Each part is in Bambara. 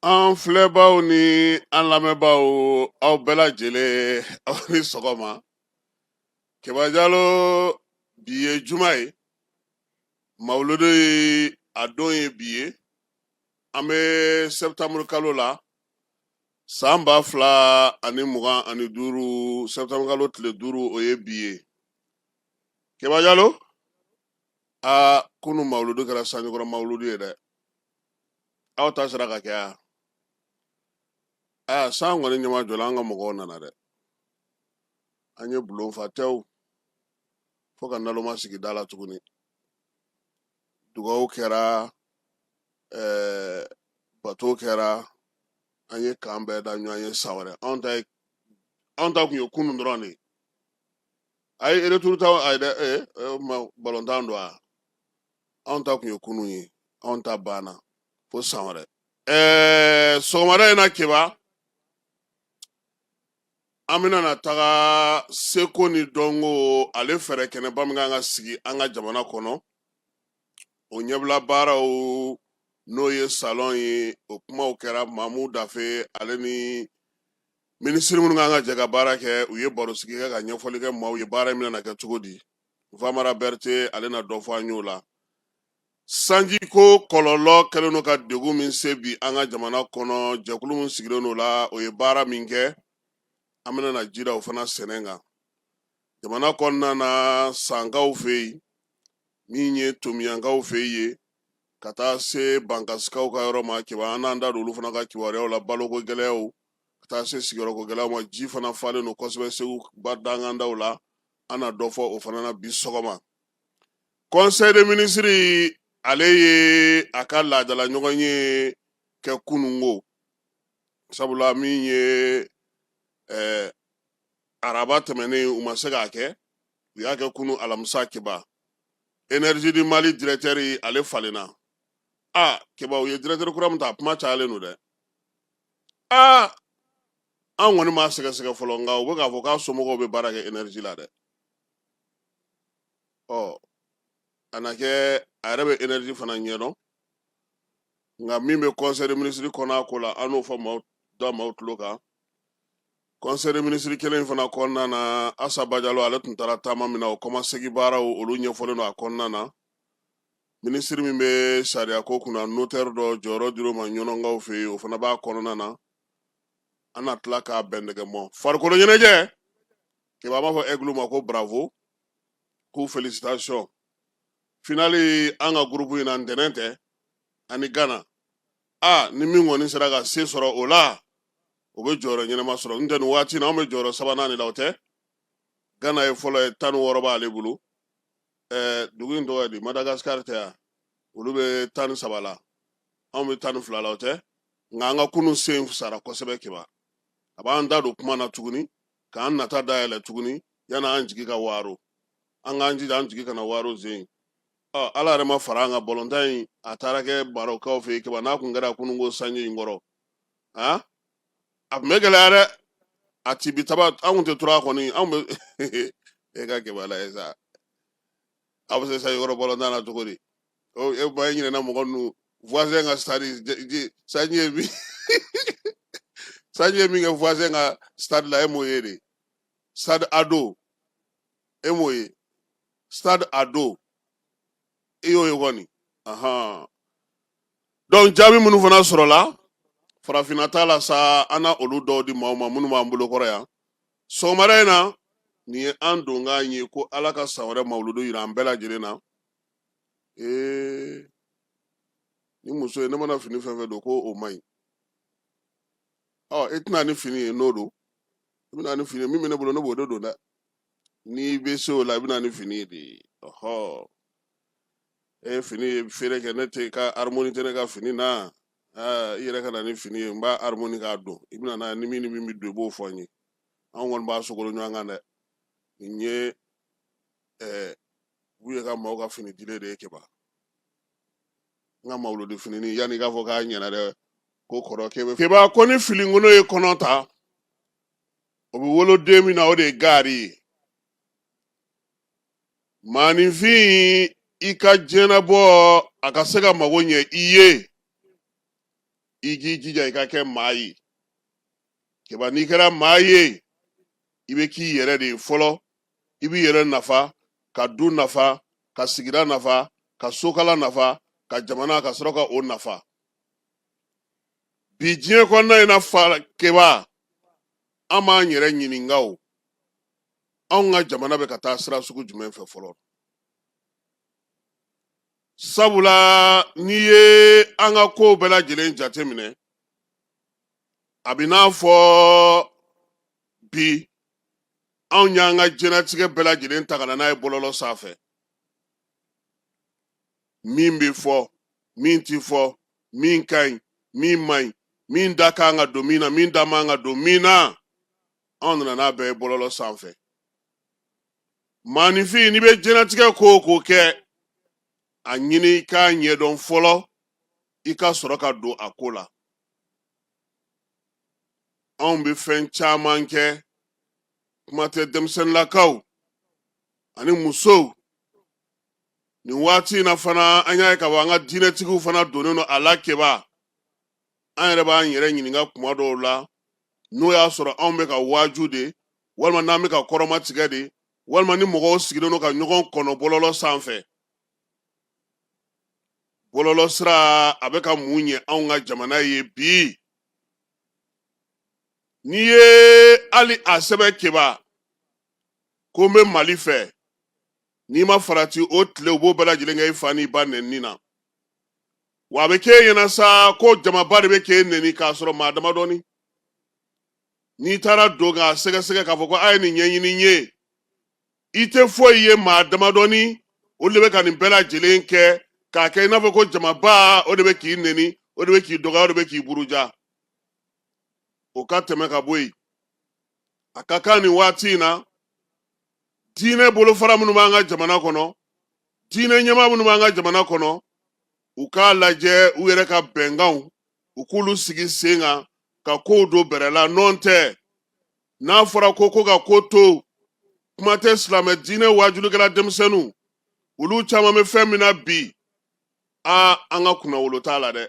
An filɛbaw ni an lamɛnbaw aw bɛɛ lajɛlen aw ni sɔgɔma. Keba Jalo bi ye juma ye. Mawuludu ye a don ye bi ye. An bɛ sɛptamuru kalo la. San 2025 sɛptamuru kalo tile 5 o ye bi ye. Keba Jalo kunu mawuludu kɛra sanjikɔrɔ mawuludu ye dɛ. Aw ta sera ka kɛ a san kɔni ɲɛma jɔla an ka mɔgɔw nana dɛ. An ye bulon fa tɛw fo ka naloma sigi da la tuguni. Dugawu kɛra bato kɛra an ye kan bɛɛ da ɲɔgɔn ye san wɛrɛ. Anw ta kun ye kunun dɔrɔn de. A ye retour ta a ye dɛ balontan don a. Anw ta kun ye kunun ye. Anw ta banna fo san wɛrɛ. Sɔgɔmada in na Keba an bɛna na taga seko ni dɔnko ale fɛɛrɛ kɛnɛba min kan ka sigi an ka jamana kɔnɔ. O ɲɛbila baaraw n'o ye salon ye o kumaw kɛra Mamu Dafe ale ni minisiri minnu kan ka jɛ ka baara kɛ u ye baro sigi kɛ ka ɲɛfɔli kɛ maaw ye baara in bɛna kɛ cogo di. Famara Berete ale na dɔ fɔ an y'o la. Sanji ko kɔlɔlɔ kɛlen no ka degun min se bi an ka jamana kɔnɔ jɛkulu min sigilen n'o la o ye baara min kɛ. An bɛna na jira o fana sɛnɛ kan. Jamana kɔnɔna na Sankaw fɛ yen min ye Tomiyankaw fɛ yen ka taa se Bankasikaw ka yɔrɔ ma Keba an n'an da don olu fana ka kibaruyaw la baloko gɛlɛyaw ka taa se sigiyɔrɔko gɛlɛyaw ma ji fana falen no kosɛbɛ Segu dangandaw la an na dɔ fɔ o fana na bi sɔgɔma. Conseil des ministres ale ye a ka laadala ɲɔgɔn ye kɛ kunungo sabula min ye araba tɛmɛnen u ma se k'a kɛ u y'a kɛ kunu alamisa Keba. Énergie du Mali directeur ale falenna. Keba u ye directeur kura min ta a kuma cayalen no dɛ. An kɔni m'a sɛgɛsɛgɛ fɔlɔ nka u bɛ k'a fɔ k'a somɔgɔw bɛ baara kɛ énergie la dɛ. A na kɛ a yɛrɛ bɛ énergie fana ɲɛdɔn nka min bɛ conseil des ministres kɔnɔ a ko la an n'o fɔ maaw tulo kan. Conseil des ministres kelen in fana kɔnɔna na Asaba Jalo ale tun taara taama min na o kɔmasegi baaraw olu ɲɛfɔlen don a kɔnɔna na. Ministre min bɛ sariya ko kunna notaire dɔ jɔyɔrɔ dir'o ma ɲɔnɔnkaw fɛ yen o fana b'a kɔnɔna na. An na tila k'a bɛn nɛgɛ mɔ farikolo ɲɛnajɛ Keba b'a fɔ Aigle ma ko bravo k'u félicitations. Finali an ka groupe in na ntɛnɛn tɛ ani Ghana. Ni min kɔni sera ka se sɔrɔ o la o bɛ jɔyɔrɔ ɲɛnama sɔrɔ n tɛ nin waati in na an bɛ jɔyɔrɔ 3nan de la o tɛ. Ghana ye fɔlɔ ye 16 b'ale bolo. Dugu in tɔgɔ ye di Madagascar tɛ yan olu bɛ 13 la anw bɛ 12 la o tɛ nka an ka kunun sen sara kosɛbɛ Keba. A b'an da don kuma na tuguni k'an nata dayɛlɛ tuguni yanni an jigi ka waaro. An k'an jija an jigi kana waaro sen. Ala yɛrɛ ma fara an ka balontan in a taara kɛ barokaw fɛ yen Keba n'a kun kɛra kununko sanji in kɔrɔ. A tun bɛ gɛlɛya dɛ. A ti bi taba an kun tɛ tura kɔni an bɛ e ka Keba la sa. A bɛ se sanji kɔrɔ balontan na cogo di. E ba e ɲinɛna mɔgɔ ninnu voisin ka stade sanji ye min sanji ye min kɛ voisin ka stade la e m'o ye de. Stade Ado e m'o ye. Stade Ado e y'o ye kɔni. Donc jaabi minnu fana sɔrɔla farafinna t'a la sa an na olu dɔw di maaw ma minnu b'an bolo kɔrɔ yan. Sɔgɔmada in na nin ye an donkan ye ko Ala ka san wɛrɛ mawuludu yira an bɛɛ lajɛlen na. Ni muso ye ne mana fini fɛn fɛn don ko o man ɲi. E tɛna ni fini ye n'o don. I bɛna ni fini min bɛ ne bolo ne b'o de don dɛ. N'i bɛ se o la i bɛna ni fini ye de. Fini ye feere kɛ ne tɛ ka harmonie tɛ ne ka fini na. I yɛrɛ ka na ni fini ye n b'a harmonie k'a don. I bɛna n'a ye ni min ni min bɛ don i b'o fɔ n ye. An kɔni b'a sogolo ɲɔgɔn kan dɛ. Nin ye u ye ka maaw ka fini dilen de ye Keba. N ka mawuludu fini yanni i k'a fɔ k'a ɲɛna dɛ ko kɔrɔ k'e bɛ. Keba ko ni filinkolon ye kɔnɔ ta o bɛ wolo den min na o de ye gari ye. Maaninfin i ka diɲɛnabɔ a ka se ka mago ɲɛ i ye i k'i jija i ka kɛ maa ye keba n'i kɛra maa ye i bɛ k'i yɛrɛ de ye fɔlɔ i b'i yɛrɛ nafa ka du nafa ka sigida nafa ka sokala nafa ka jamana ka sɔrɔ ka o nafa bi diɲɛ kɔnɔna in na keba an b'an yɛrɛ ɲininka o anw ka jamana bɛ ka taa sira sugu jumɛn fɛ fɔlɔ sabula n'i ye an ka kow bɛɛ lajɛlen jateminɛ a bɛ n'a fɔ bi anw y'an ka diɲɛlatigɛ bɛɛ lajɛlen ta ka na n'a ye bɔlɔlɔ sanfɛ min bɛ fɔ min tɛ fɔ min ka ɲi min man ɲi min da kan ka don min na min da man ka don min na anw nana n'a bɛɛ ye bɔlɔlɔ sanfɛ maanifin n'i bɛ diɲɛlatigɛ ko o ko kɛ a ɲini i k'a ɲɛdɔn fɔlɔ i ka sɔrɔ ka don a ko la anw bɛ fɛn caman kɛ kuma tɛ denmisɛnninlakaw ani musow nin waati in na fana an y'a ye ka fɔ an ka diinɛtigiw fana donnen don a la keba an yɛrɛ b'an yɛrɛ ɲininka kuma dɔw la n'o y'a sɔrɔ anw bɛ ka waaju de walima n'an bɛ ka kɔrɔmatigɛ de walima ni mɔgɔw sigilen don ka ɲɔgɔn kɔnɔ bɔlɔlɔ sanfɛ bɔlɔlɔ sira a bɛ ka mun ɲɛ anw ka jamana ye bi n'i ye hali a sɛbɛn keba ko n bɛ mali fɛ n'i ma farati o tile u b'o bɛɛ lajɛlen kɛ i fa n'i ba nɛnini na wa a bɛ k'e ɲɛna sa ko jamaba de bɛ k'e nɛni k'a sɔrɔ maa damadɔni n'i taara don k'a sɛgɛsɛgɛ k'a fɔ ko a ye nin ɲɛɲini n ye i tɛ foyi ye maa damadɔni olu de bɛ ka nin bɛɛ lajɛlen kɛ k'a kɛ i n'a fɔ ko jamaba o de bɛ k'i nɛni o de bɛ k'i dɔgɔya o de bɛ k'i buruja o ka tɛmɛ ka bɔ yen a ka kan nin waati in na diinɛ bolofara minnu b'an ka jamana kɔnɔ diinɛ ɲɛmaa minnu b'an ka jamana kɔnɔ u k'a lajɛ u yɛrɛ ka bɛnkanw u k'olu sigi sen kan ka kow don bɛrɛ la nɔ tɛ n'a fɔra ko ka ko to kuma tɛ silamɛ diinɛ waajulikɛla denmisɛnninw olu caman bɛ fɛn min na bi an ka kunnawolo t'a la dɛ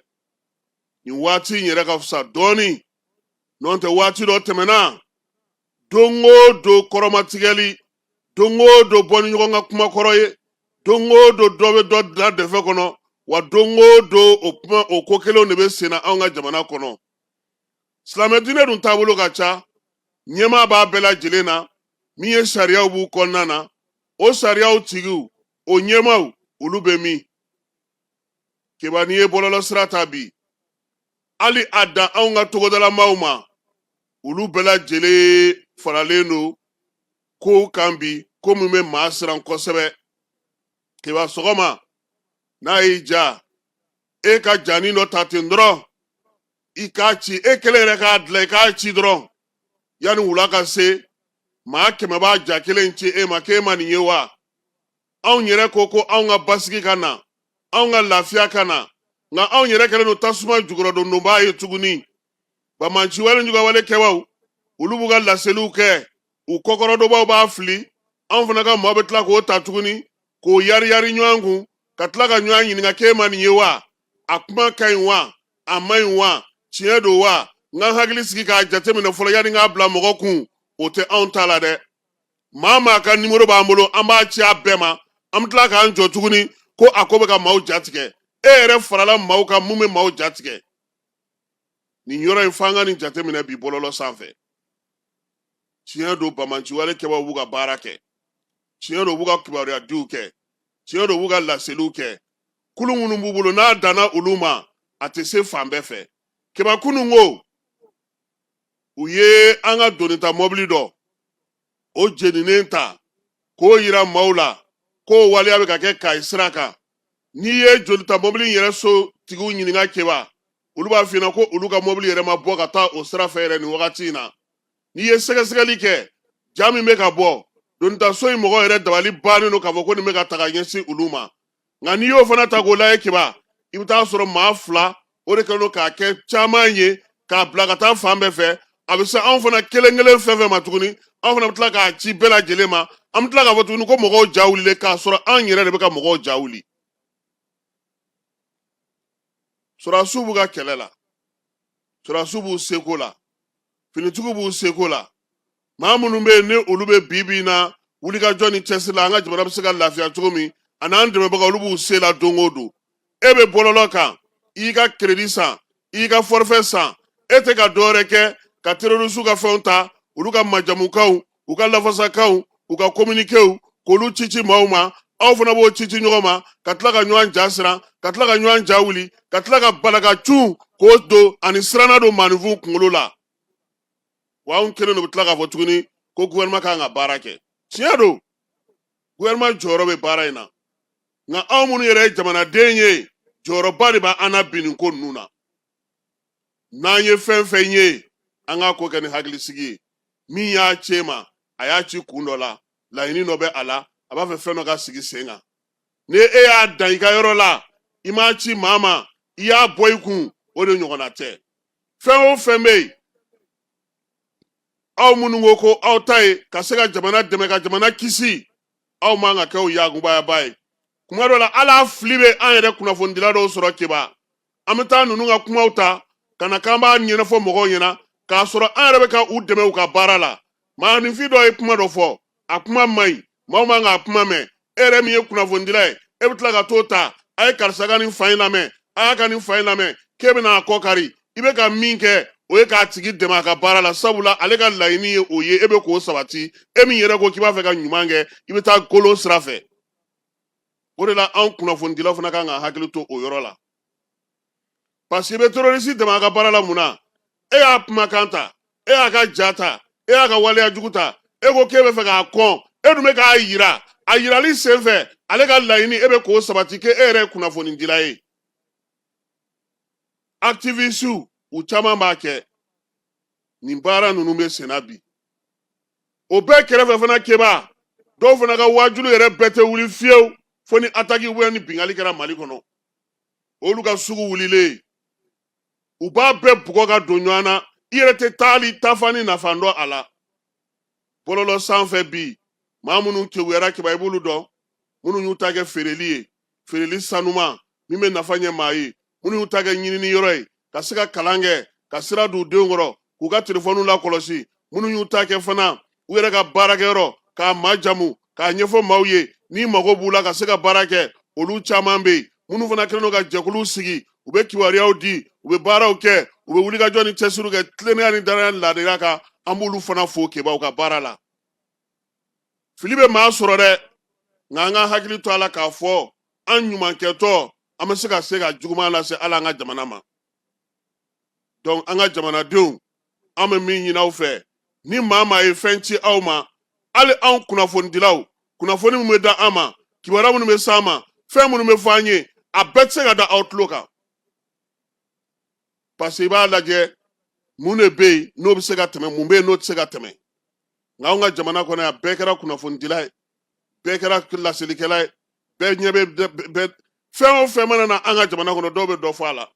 nin waati in yɛrɛ ka fisa dɔɔnin nɔ tɛ waati dɔ tɛmɛna don o don kɔrɔmatigɛli don o don bɔ ni ɲɔgɔn ka kuma kɔrɔ ye don o don dɔ bɛ dɔ dilan dɛfɛ kɔnɔ wa don o don o ko kelenw de bɛ sen na anw ka jamana kɔnɔ silamɛ diinɛ dun taabolo ka ca ɲɛmaa b'a bɛɛ lajɛlen na min ye sariyaw b'u kɔnɔna na o sariyaw tigiw o ɲɛmaaw olu bɛ min keba n'i ye bɔlɔlɔ sira ta bi hali a dan anw ka togodalamaw ma olu bɛɛ lajɛlen faralen don kow kan bi ko min bɛ maa siran kosɛbɛ keba sɔgɔma n'a y'i ja e ka jani dɔ ta ten dɔrɔn i k'a ci e kelen yɛrɛ k'a dilan i k'a ci dɔrɔn yanni wula ka se maa 100 b'a ja kelen ci e ma k'e ma nin ye wa anw yɛrɛ ko anw ka basigi ka na anw ka lafiya ka na nka anw yɛrɛ kɛlen don tasuma jukɔrɔdonbaa ye tuguni bamanci wale jugawale kɛbaw olu b'u ka laseliw kɛ u kɔkɔrɔdonbaw b'a fili anw fana ka mɔgɔ bɛ tila k'o ta tuguni k'o yari ɲɔgɔn kun ka tila ka ɲɔgɔn ɲininka k'e ma nin ye wa a kuma ka ɲi wa a man ɲi wa tiɲɛ don wa n ka hakili sigi k'a jateminɛ fɔlɔ yanni n k'a bila mɔgɔ kun o tɛ anw ta la dɛ maa ka nimoro b'an bolo an b'a ci a bɛɛ ma an bɛ tila k'an jɔ tuguni ko a ko bɛ ka maaw jatigɛ e yɛrɛ farala maaw kan mun bɛ maaw jatigɛ nin yɔrɔ in f'an ka nin jateminɛ bi bɔlɔlɔ sanfɛ tiɲɛ don bamanciwale kɛbaw b'u ka baara kɛ tiɲɛ don b'u ka kibaruya diw kɛ tiɲɛ don b'u ka laseliw kɛ kulu minnu b'u bolo n'a danna olu ma a tɛ se fan bɛɛ fɛ kɛbakunu ko u ye an ka donita mɔbili dɔ o jeninen ta k'o yira maaw la k'o waleya bɛ ka kɛ Kayi sira kan n'i ye jolita mɔbili yɛrɛ so tigiw ɲininka kɛba olu b'a f'i ɲɛna ko olu ka mɔbili yɛrɛ ma bɔ ka taa o sira fɛ yɛrɛ nin wagati in na n'i ye sɛgɛsɛgɛli kɛ ja min bɛ ka bɔ donitaso in mɔgɔ yɛrɛ dabali bannen don k'a fɔ ko nin bɛ ka ta ka ɲɛsin olu ma nka n'i y'o fana ta k'o lajɛ kɛba i bɛ taa sɔrɔ maa 2 o de kɛlen don k'a kɛ caman ye k'a bila ka taa fan bɛɛ fɛ a bɛ se anw fana kelen fɛn fɛn ma tuguni anw fana bɛ tila k'a ci bɛɛ lajɛlen ma an bɛ tila k'a fɔ tuguni ko mɔgɔw ja wulilen k'a sɔrɔ an yɛrɛ de bɛ ka mɔgɔw ja wuli sɔrɔdasiw b'u ka kɛlɛ la surasiw b'u seko la finitigiw b'u seko la maa minnu bɛ yen ni olu bɛ bi na wulikajɔ ni cɛsiri la an ka jamana bɛ se ka lafiya cogo min ani an dɛmɛbaga olu b'u se la don o don e bɛ bɔlɔlɔ kan i ka crédit san i ka forfait san e tɛ ka dɔwɛrɛ kɛ ka terroriste ka fɛnw ta olu ka majamukaw u ka lafasakaw u ka communiquéw k'olu cici maaw ma aw fana b'o cici ɲɔgɔn ma ka tila ka ɲɔgɔn ja siran ka tila ka ɲɔgɔn ja wuli ka tila ka balaka cun k'o don ani siranna don maanifinw kunkolo la wa anw kelen de bɛ tila k'a fɔ tuguni ko gouvernement kan ka baara kɛ tiɲɛ don gouvernement jɔyɔrɔ bɛ baara in na nka anw minnu yɛrɛ ye jamanaden ye jɔyɔrɔba de b'an na bi nin ko ninnu na n'an ye fɛn fɛn ye an k'a ko kɛ ni hakilisigi ye min y'a cɛ ma a y'a ci kun dɔ la laɲini dɔ bɛ a la a b'a fɛ fɛn dɔ ka sigi sen kan ni e y'a dan i ka yɔrɔ la i m'a ci maa ma i y'a bɔ i kun o de ɲɔgɔnna tɛ fɛn o fɛn bɛ yen aw minnu ko ko aw ta ye ka se ka jamana dɛmɛ ka jamana kisi aw man ka kɛ o yakubayaba ye kuma dɔ la ala fili bɛ an yɛrɛ kunnafonidila dɔw sɔrɔ keba an bɛ taa ninnu ka kumaw ta ka na k'an b'a ɲɛnafɔ mɔgɔw ɲɛna k'a sɔrɔ an yɛrɛ bɛ ka u dɛmɛ u ka baara la maaninfin dɔ ye kuma dɔ fɔ a kuma man ɲi maaw man k'a kuma mɛn e yɛrɛ min ye kunnafonidila ye e bɛ tila ka t'o ta a ye karisa ka nin fa in lamɛn a y'a ka nin fa in lamɛn k'e bɛna a kɔ kari i bɛ ka min kɛ o ye k'a tigi dɛmɛ a ka baara la sabula ale ka laɲini ye o ye e bɛ k'o sabati e min yɛrɛ ko k'i b'a fɛ ka ɲuman kɛ i bɛ taa golon sira fɛ o de la anw kunnafonidilaw fana kan ka hakili to o yɔrɔ la parce que i bɛ terroriste dɛmɛ a ka baara la mun na e y'a kumakan ta e y'a ka ja ta e y'a ka waleya jugu ta e ko k'e bɛ fɛ k'a kɔn e dun bɛ k'a yira a yirali sen fɛ ale ka laɲini e bɛ k'o sabati k'e yɛrɛ ye kunnafonidila ye activistes u caman b'a kɛ nin baara ninnu bɛ senna bi o bɛɛ kɛrɛfɛ fana kɛba dɔw fana ka wajulu yɛrɛ bɛɛ tɛ wuli fiyewu fo ni attaque ubiyɛn ni bingali kɛra mali kɔnɔ olu ka sugu wulilen u b'a bɛɛ bugɔ ka don ɲɔgɔn na i yɛrɛ tɛ taali tafa ni nafa dɔn a la bɔlɔlɔ sanfɛ bi maa minnu kewuyara kɛba i b'olu dɔn minnu y'u ta kɛ feereli ye feereli sanuma min bɛ nafa ɲɛ maa ye minnu y'u ta kɛ ɲinini yɔrɔ ye ka se ka kalan kɛ ka sira d'u denw kɔrɔ k'u ka telefɔniw lakɔlɔsi minnu y'u ta kɛ fana u yɛrɛ ka baarakɛyɔrɔ k'a majamu k'a ɲɛfɔ maaw ye ni mago b'u la ka se ka baara kɛ olu caman bɛ yen minnu fana kɛlen don ka jɛkuluw sigi u bɛ kibaruyaw di u bɛ baaraw kɛ u bɛ wulikajɔ ni cɛsiriw kɛ tilennenya ni danaya ni laadiriya kan an b'olu fana fo kebaw ka baara la fili bɛ maa sɔrɔ dɛ nka an ka hakili to a la k'a fɔ an ɲumankɛtɔ an bɛ se ka juguman lase ala an ka jamana ma donc an ka jamanadenw an bɛ min ɲini aw fɛ ni maa maa ye fɛn ci aw ma hali anw kunnafonidilaw kunnafoni min bɛ da an ma kibaruya minnu bɛ s'an ma fɛn minnu bɛ fɔ an ye a bɛɛ tɛ se ka da aw tulo kan parce que i b'a lajɛ mun de bɛ yen n'o bɛ se ka tɛmɛ mun bɛ yen n'o tɛ se ka tɛmɛ nka anw ka jamana kɔnɔ yan bɛɛ kɛra kunnafonidila ye bɛɛ kɛra laselilikɛla ye bɛɛ ɲɛ bɛ fɛn o fɛn mana na an ka jamana kɔnɔ dɔw bɛ dɔ fɔ a la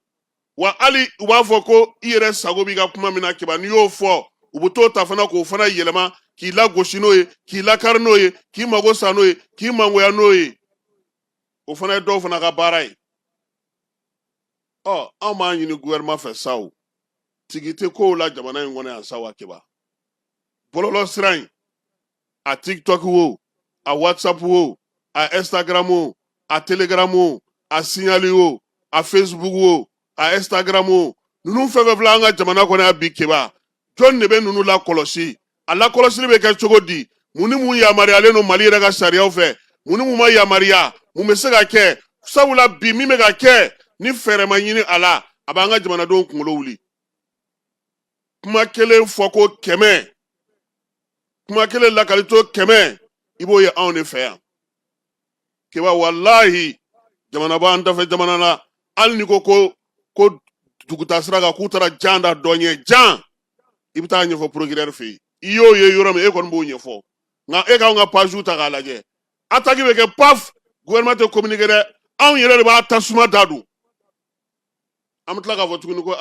wa hali u b'a fɔ ko i yɛrɛ sago b'i ka kuma min na kiba n'i y'o fɔ u bɛ t'o ta fana k'o fana yɛlɛma k'i lagosi n'o ye k'i lakari n'o ye k'i mago sa n'o ye k'i mangoya n'o ye o fana ye dɔw fana ka baara ye anw b'an ɲini gouvernement fɛ sa o tigi tɛ kow la jamana in kɔnɔ yan sa wa kiba bɔlɔlɔ sira in a tiktok wo a whatsapp wo a instagram wo a telegram wo a signali wo a facebook wo a instagram wo ninnu fɛn fɛn filɛ an ka jamana kɔnɔ yan bi keba jɔn de bɛ ninnu lakɔlɔsi a lakɔlɔsili bɛ kɛ cogo di mun ni mun yamaruyalen don mali yɛrɛ ka sariyaw fɛ mun ni mun ma yamaruya mun bɛ se ka kɛ sabula bi min bɛ ka kɛ ni fɛɛrɛ ma ɲini a la a b'an ka jamanadenw kunkolo wuli kuma kelen fɔ ko 100 kuma kelen lakalito 100 i b'o ye anw de fɛ yan keba walahi jamana b'an dafɛ jamana na hali ni ko duguta sira kan k'u taara jan da dɔ ɲɛ jan i bɛ taa ɲɛfɔ procureur fɛ yen i y'o ye yɔrɔ min e kɔni b'o ɲɛfɔ nka e k'anw ka pages ta k'a lajɛ attaque bɛ kɛ paf gouvernement tɛ communiquer dɛ anw yɛrɛ de b'a tasuma da dun an bɛ tila k'a fɔ tuguni ko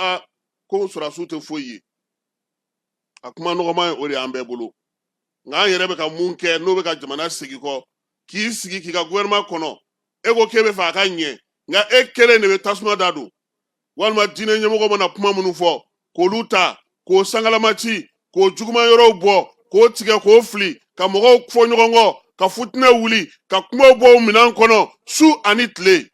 ko sɔrɔdasiw tɛ foyi ye a kuma nɔgɔman ye o de y'an bɛɛ bolo nka an yɛrɛ bɛ ka mun kɛ n'o bɛ ka jamana segin kɔ k'i sigi k'i ka gouvernement kɔnɔ e ko k'e bɛ fɛ a ka ɲɛ nka e kelen de bɛ tasuma da dun walima diinɛ ɲɛmɔgɔ mana kuma minnu fɔ k'olu ta k'o sangalamati k'o juguma yɔrɔw bɔ k'o tigɛ k'o fili ka mɔgɔw fɔ ɲɔgɔn kɔ ka futinɛ wuli ka kumaw bɔ minɛn kɔnɔ su ani tile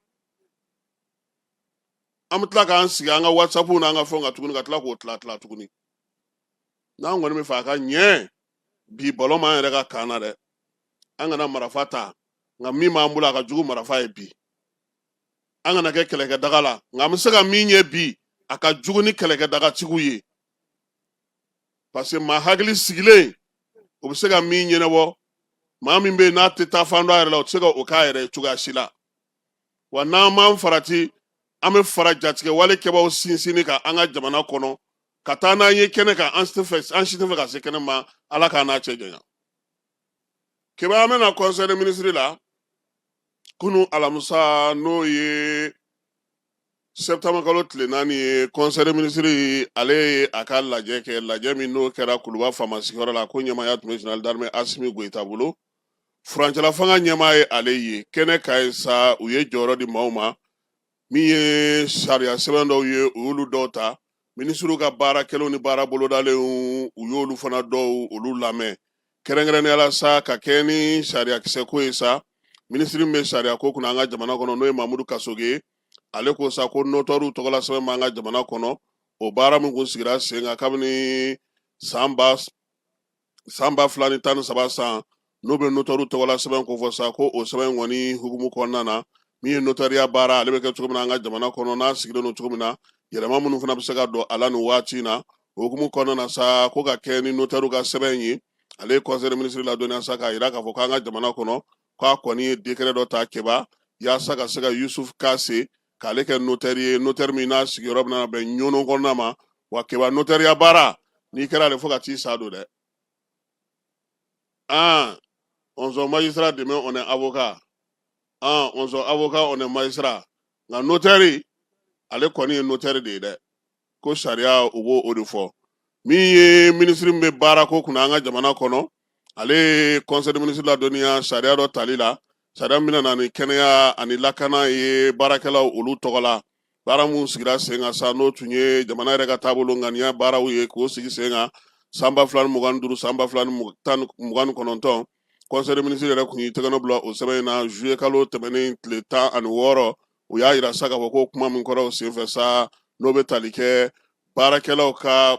an bɛ tila k'an sigi an ka whatsapp n'an ka fɛnw kan tuguni ka tila k'o tila tuguni n'an kɔni bɛ fɛ a ka ɲɛ bi bɔlɔ m'an yɛrɛ ka kan na dɛ an kana marifa ta nka min b'an bolo a ka jugu marifa ye bi an kana kɛ kɛlɛkɛdaga la nka an bɛ se ka min ye bi a ka jugu ni kɛlɛkɛdagatigiw ye parce que maa hakili sigilen o bɛ se ka min ɲɛnabɔ maa min bɛ yen n'a tɛ taa fan dɔ a yɛrɛ la o tɛ se ka o k'a yɛrɛ ye cogoya si la wa n'an m'an farati an bɛ fara jatigɛ wale kɛbaaw sinsinni kan an ka jamana kɔnɔ ka taa n'an ye kɛnɛ kan an si tɛ fɛ ka se kɛnɛ ma ala k'an n'a cɛ janya kɛba an bɛna conseil des ministres la kunu alamisa n'o ye septembre kalo tile 4 ye conseil des ministres ale ye a ka lajɛ kɛ lajɛ min n'o kɛra kuluba faama sigiyɔrɔ la ko ɲɛmaaya tun bɛ général d'armée Asimi Goyita bolo furancɛla fanga ɲɛmaa ye ale ye kɛnɛ ka ye sa u ye jɔyɔrɔ di maaw ma min ye sariya sɛbɛn dɔw ye u y'olu dɔw ta ministres ka baarakɛlaw ni baara bolodalenw u y'olu fana dɔw olu lamɛn kɛrɛnkɛrɛnnenya la sa ka kɛ ni sariya kisɛ ko ye sa ministre min bɛ sariya ko kunna an ka jamana kɔnɔ n'o ye Mamudu Kasoge ale ko sa ko notɛriw tɔgɔla sɛbɛn b'an ka jamana kɔnɔ o baara min kun sigira sen kan kabini san 2013 san n'o bɛ notɛriw tɔgɔla sɛbɛn ko fɔ sa ko o sɛbɛn kɔni hukumu kɔnɔna na min ye notariya baara ale bɛ kɛ cogo min na an ka jamana kɔnɔ n'a sigilen don cogo min na yɛlɛma minnu fana bɛ se ka don a la nin waati in na o hukumu kɔnɔna na sa ko ka kɛ ni notɛriw ka sɛbɛn ye ale ye conseil des ministres ladɔnniya sa k'a jira k'a fɔ k'an ka jamana kɔnɔ k'a kɔni ye décret dɔ ta kɛba yaasa ka se ka Yusuf Kase k'ale kɛ notɛri ye notɛri min n'a sigiyɔrɔ bɛna bɛn ɲɔnɔ kɔnɔna ma wa kɛba notɛriya baara n'i kɛra ale fo ka t'i sa don dɛ on sont magistrat demain on est avocat on sont avocat on est magistrat nka notɛri ale kɔni ye notɛri de ye dɛ ko sariya u b'o o de fɔ min ye ministre min bɛ baara ko kunna an ka jamana kɔnɔ ale ye conseil des ministres ladɔnniya sariya dɔ tali la sariya min bɛna na ni kɛnɛya ani lakana ye baarakɛlaw olu tɔgɔ la baara mun sigira sen kan sa n'o tun ye jamana yɛrɛ ka taabolo ŋaniya baaraw ye k'o sigi sen kan san 2025 san 2029 conseil des ministres yɛrɛ kun y'i tɛgɛnɔ bila o sɛbɛn in na juillet kalo tɛmɛnen tile 16 u y'a yira sa k'a fɔ ko kuma min kɔrɔ o senfɛ sa n'o bɛ tali kɛ baarakɛlaw ka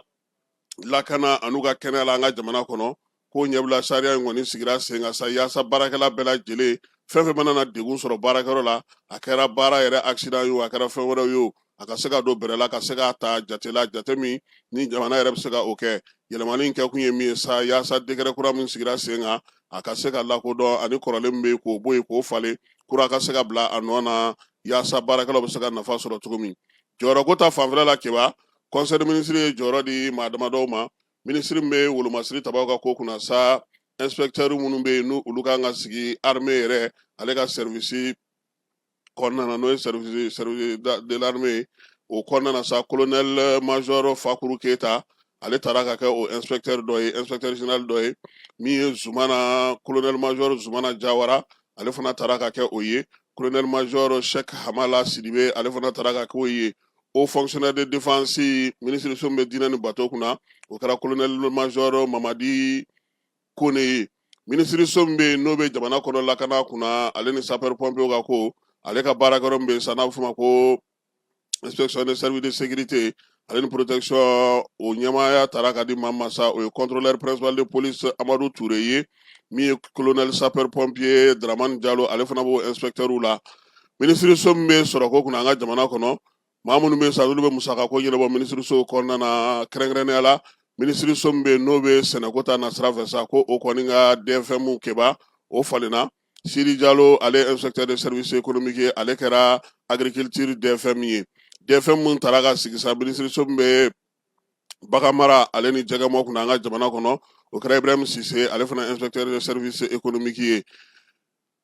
lakana an'u ka kɛnɛya la an ka jamana kɔnɔ ko ɲɛbila sariya in kɔni sigira sen kan sa yaasa baarakɛla bɛɛ lajɛlen fɛn fɛn mana na degun sɔrɔ baarakɛyɔrɔ la a kɛra baara yɛrɛ accident ye o a kɛra fɛn wɛrɛw ye o a ka se ka don bɛrɛ la ka se k'a ta jate la jate min ni jamana yɛrɛ bɛ se ka o kɛ yɛlɛmani in kɛ kun ye min ye sa yaasa décret kura min sigira sen kan a ka se ka lakodɔn ani kɔrɔlen min bɛ yen k'o bɔ yen k'o falen kura ka se ka bila a nɔ na yaasa baarakɛlaw bɛ se ka nafa sɔrɔ cogo min jɔyɔrɔko ta fanfɛla la kɛba conseil des ministres ye jɔyɔrɔ di maa damadɔw ma ministre min bɛ wolomasiri tabaw ka ko kunna sa inspecteur minnu bɛ yen n'u olu kan ka sigi armée yɛrɛ ale ka service kɔnɔna na n'o ye service de l'armée o kɔnɔna na sa colonel major Fakuru Keyita ale taara ka kɛ o inspecteur dɔ ye inspecteur général dɔ ye min ye Zumana colonel major Zumana Jawara ale fana taara ka kɛ o ye colonel major Sheikh Hamala Sidibe ale fana taara ka kɛ o ye o fonctionnaire de défense ministre so bɛ diinɛ ni bato kunna o kɛra colonel major Mamadi Kone ye ministre so min bɛ yen n'o bɛ jamana kɔnɔ lakana kunna ale ni sapeur pompier ka ko ale ka baarakɛyɔrɔ min bɛ yen sa n'a bɛ f'o ma ko inspection des services de sécurité ale ni protection o ɲɛmaaya taara ka di maa ma sa o ye contrôleur principal de police Amadu Ture ye min ye colonel sapeur pompier Dramani Jalo ale fana b'o inspecteur la ministre so min bɛ sɔrɔ ko kunna an ka jamana kɔnɔ maa minnu bɛ yen sa olu bɛ musaka ko ɲɛnabɔ ministre so kɔnɔna na kɛrɛnkɛrɛnnenya la ministre so min bɛ yen n'o bɛ sɛnɛko ta nasira fɛ sa ko o kɔni ka DFM kɛba o falenna Sidi Jalo ale inspecteur de service économique ye ale kɛra agriculture DFM ye DFM mun taara ka sigi sa ministre so min bɛ bagan mara ale ni jɛgɛmɔ kunna an ka jamana kɔnɔ o kɛra Ibrahim Sise ale fana inspecteur de service économique ye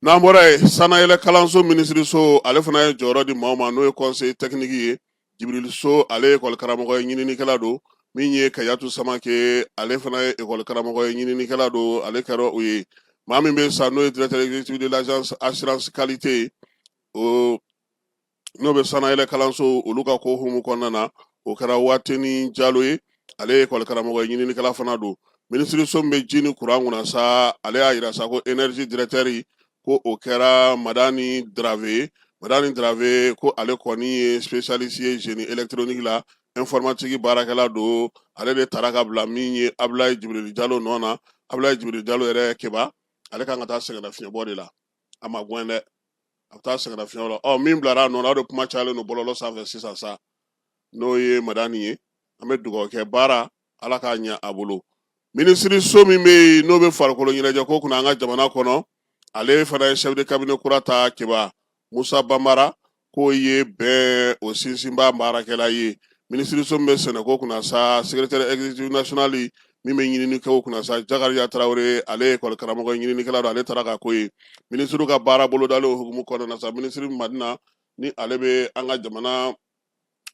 n'an bɔra yen sanayɛlɛ kalanso ministre so ale fana ye jɔyɔrɔ di maaw ma n'o ye conseil technique ye Jibril So ale ye école karamɔgɔ ye ɲininikɛla don min ye Kayatu Samake ale fana ye école karamɔgɔ ye ɲininikɛla don ale kɛra o ye maa min bɛ sa n'o ye directeur exécutif de l'agence assurance qualité o n'o bɛ sanayɛlɛ kalanso olu ka ko hukumu kɔnɔna na o kɛra Watini Jalo ye ale ye école karamɔgɔ ye ɲininikɛla fana don ministre so min bɛ ji ni courant kunna sa ale y'a yira sa ko énergie directeur ko o kɛra Madani Drave ko ale kɔni ye spécialiste ye génie électronique la informatique baarakɛla don ale de taara ka bila min ye Ablaye Jibril Jalo nɔ na Ablaye Jibril Jalo yɛrɛ keba ale kan ka taa sɛgɛnnafiɲɛbɔ de la a ma gɛn dɛ a bɛ taa sɛgɛnnafiɲɛbɔ la min bilara a nɔ na o de kuma cayalen don bɔlɔlɔ sanfɛ sisan sa n'o ye Madani ye an bɛ dugawu kɛ baara ala k'a ɲɛ a bolo ministre so min bɛ yen n'o bɛ farikolo ɲɛnajɛ ko kunna an ka jamana kɔnɔ ale fana ye chef de cabinet kura ta keba Musa Bambara k'o ye bɛn o sinsinba baarakɛla ye ministre so min bɛ sɛnɛko kunna sa secrétaire exécutif national min bɛ ɲinini kɛ o kunna sa Jakariya Tarawele ale ye école karamɔgɔ ɲininikɛla don ale taara ka ko ye ministre ka baara bolodalen o hukumu kɔnɔna na sa ministre Madina ni ale bɛ an ka jamana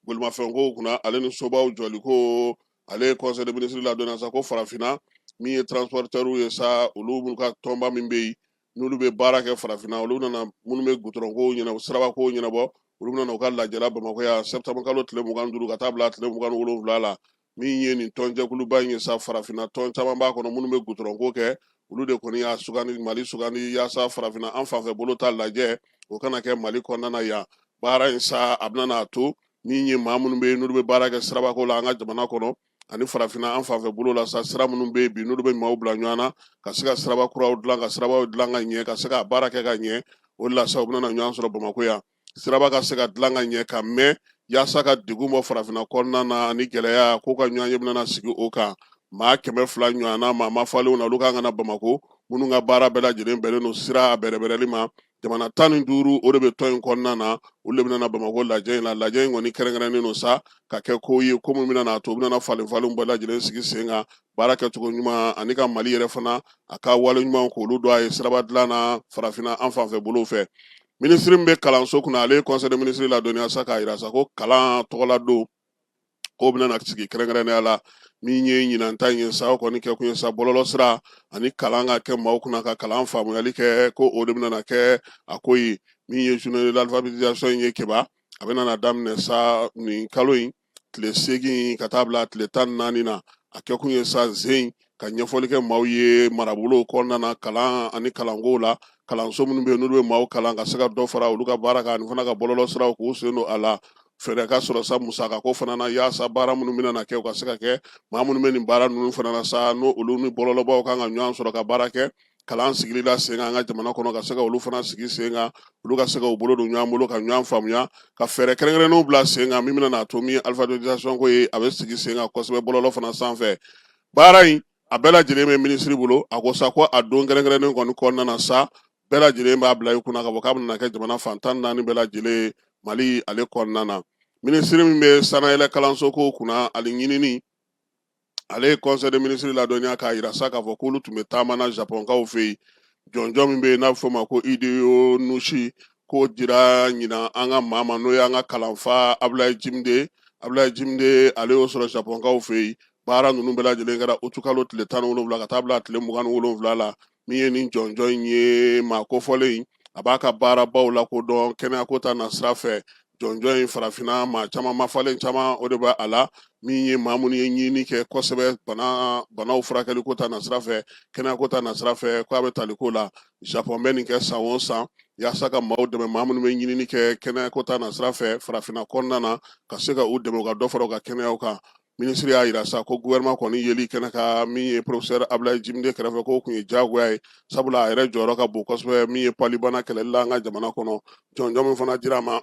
bolimafɛnko kunna ale ni sobaw jɔli ko ale conseil de ministre ladonna sa ko farafinna min ye transporteur ye sa olu minnu ka tɔnba min bɛ yen n'olu bɛ baara kɛ farafinna olu nana minnu bɛ gudɔrɔn ko ɲɛnabɔ siraba ko ɲɛnabɔ olu nana u ka lajɛla Bamakɔ yan septembre kalo tile 25 ka taa bila tile 27 la min ye nin tɔnjɛkuluba in ye sa farafinna tɔn caman b'a kɔnɔ minnu bɛ gudɔrɔn ko kɛ olu de kɔni y'a sugandi Mali sugandi yaasa farafinna an fanfɛ bolo ta lajɛ o kana kɛ Mali kɔnɔna yan baara in sa a bɛna n'a to min ye maa minnu bɛ yen n'olu bɛ baara kɛ sirabako la an ka jamana kɔnɔ ani farafinna an fanfɛ bolo la sa sira minnu bɛ yen bi n'olu bɛ maaw bila ɲɔgɔn na ka se ka siraba kuraw dilan ka sirabaw dilan ka ɲɛ ka se ka baara kɛ ka ɲɛ o de la sa u bɛna ɲɔgɔn sɔrɔ Bamakɔ yan siraba ka se ka dilan ka ɲɛ ka mɛn yaasa ka degun bɔ farafinna kɔnɔna na ani gɛlɛya ko ka ɲɔgɔn ye bɛna sigi o kan maa 200 ɲɔgɔn na maa ma falenw na olu kan ka na Bamakɔ minnu ka baara bɛɛ lajɛlen bɛnnen don sira a bɛrɛbɛrɛli ma jamana 15 o de bɛ tɔn in kɔnɔna na olu de bɛna Bamakɔ lajɛ in la lajɛ in kɔni kɛrɛnkɛrɛnnen don sa ka kɛ ko ye ko min bɛna n'a to u bɛna falen bɛɛ lajɛlen sigi sen kan baara kɛcogo ɲuman ani ka Mali yɛrɛ fana a ka wale ɲuman k'olu don a ye siraba dilan na farafinna an fanfɛ bolo fɛ ministre min bɛ kalanso kunna ale conseil de ministre ladɔnniya sa k'a jira sa ko kalan tɔgɔla don ko bɛna na sigi kɛrɛnkɛrɛnnenya la min ye ɲinan ta in ye sa o kɔni kɛ kun ye sa bɔlɔlɔ sira ani kalan ka kɛ maaw kunna ka kalan faamuyali kɛ ko o de bɛna na kɛ a ko ye min ye journée de l'alphabétisation in ye keba a bɛna na daminɛ sa nin kalo in tile 8 ka taa bila tile 14 na a kɛ kun ye sa zen ka ɲɛfɔli kɛ maaw ye marabolo kɔnɔna na kalan ani kalanko la kalanso minnu bɛ yen n'olu bɛ maaw kalan ka se ka dɔ fara olu ka baara kan ani fana ka bɔlɔlɔ siraw k'u sen don a la fɛɛrɛ ka sɔrɔ sa musaka ko fana na yaasa baara minnu bɛna na kɛ u ka se ka kɛ maa minnu bɛ nin baara ninnu fana na sa n'o olu ni bɔlɔlɔbaw kan ka ɲɔgɔn sɔrɔ ka baara kɛ kalan sigili la sen kan an ka jamana kɔnɔ ka se ka olu fana sigi sen kan olu ka se ka u bolo don ɲɔgɔn bolo ka ɲɔgɔn faamuya ka fɛɛrɛ kɛrɛnkɛrɛnnenw bila sen kan min bɛna n'a to min alphabétisation ko ye a bɛ sigi sen kan kosɛbɛ bɔlɔlɔ fana sanfɛ baara in a bɛɛ lajɛlen bɛ minisiri bolo a ko sa ko a don kɛrɛnkɛrɛnnen kɔni kɔnɔna na sa bɛɛ lajɛlen b'a bila i kunna ka fɔ k'a bɛna kɛ jamana fan 14 bɛɛ lajɛlen Mali ale kɔnɔna na minisiri min bɛ sanayɛlɛ kalanso ko kunna ale ɲinini ale ye conseil de ministre ladɔnniya k'a jira sa k'a fɔ k'olu tun bɛ taamana Japonkaw fɛ yen jɔnjɔn min bɛ yen n'a bɛ fɔ o ma ko Hideo Nushi k'o dira ɲinan an ka maa ma n'o ye an ka kalanfa Ablaye Jimde ale y'o sɔrɔ Japonkaw fɛ yen baara ninnu bɛɛ lajɛlen kɛra utu kalo tile 17 ka taa bila tile 27 la min ye nin jɔnjɔn in ye maa kofɔlen a b'a ka baarabaw lakodɔn kɛnɛyako ta na sira fɛ jɔnjɔn in farafinna maa caman mafalen caman o de b'a a la min ye maa minnu ye ɲini kɛ kosɛbɛ banaw furakɛli ko ta na sira fɛ kɛnɛyako ta na sira fɛ k'a bɛ tali ko la Japon bɛ nin kɛ san o san yaasa ka maaw dɛmɛ maa minnu bɛ ɲinini kɛ kɛnɛyako ta na sira fɛ farafinna kɔnɔna na ka se ka u dɛmɛ u ka dɔ fara u ka kɛnɛyaw kan minisiri y'a jira sa ko gouvernement kɔni yeli kɛnɛ kan min ye professeur Ablaye Jimde kɛrɛfɛ k'o kun ye diyagoya ye sabula a yɛrɛ jɔyɔrɔ ka bon kosɛbɛ min ye palibana kɛlɛli la an ka jamana kɔnɔ jɔnjɔn min fana dira a ma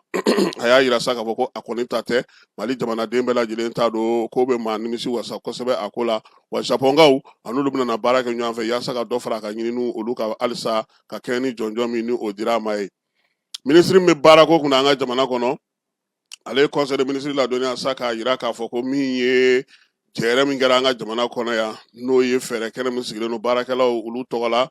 a y'a jira sa k'a fɔ ko a kɔni ta tɛ Mali jamanaden bɛɛ lajɛlen t'a don k'o bɛ maa nimisi wasa kosɛbɛ a ko la wa Japonkaw an'olu bɛna na baara kɛ ɲɔgɔn fɛ yaasa ka dɔ fara a ka ɲininiw olu ka halisa ka kɛ ni jɔnjɔn min ni o dira a ma ye minisiri min bɛ baara ko kunna an ka jamana kɔnɔ ale ye conseil de ministre ladɔnniya sa k'a jira k'a fɔ ko min ye jɛɛrɛ min kɛra an ka jamana kɔnɔ yan n'o ye fɛɛrɛ kɛnɛ min sigilen don baarakɛlaw olu tɔgɔ la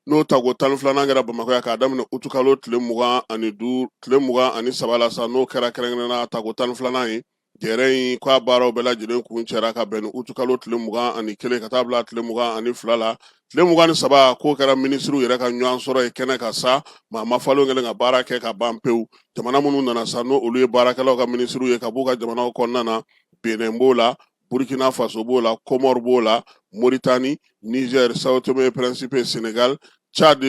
n'o tako 12 kɛra Bamakɔ yan k'a daminɛ utu kalo tile 23 la sa n'o kɛra kɛrɛnkɛrɛnnenya tako 12 ye gɛrɛ in k'a baaraw bɛɛ lajɛlen kun cɛra ka bɛn ni utukalo tile 21 ka taa bila tile 22 la tile 23 k'o kɛra minisiriw yɛrɛ ka ɲɔgɔn sɔrɔ ye kɛnɛ ka sa maa ma falen kɛlen ka baara kɛ ka ban pewu jamana minnu nana sa n'o olu ye baarakɛlaw ka minisiriw ye ka b'u ka jamanaw kɔnɔna na Benin b'o la Burkina Faso b'o la Comore b'o la Mauritanie Niger Sao Tome et Principe Sénégal Tchad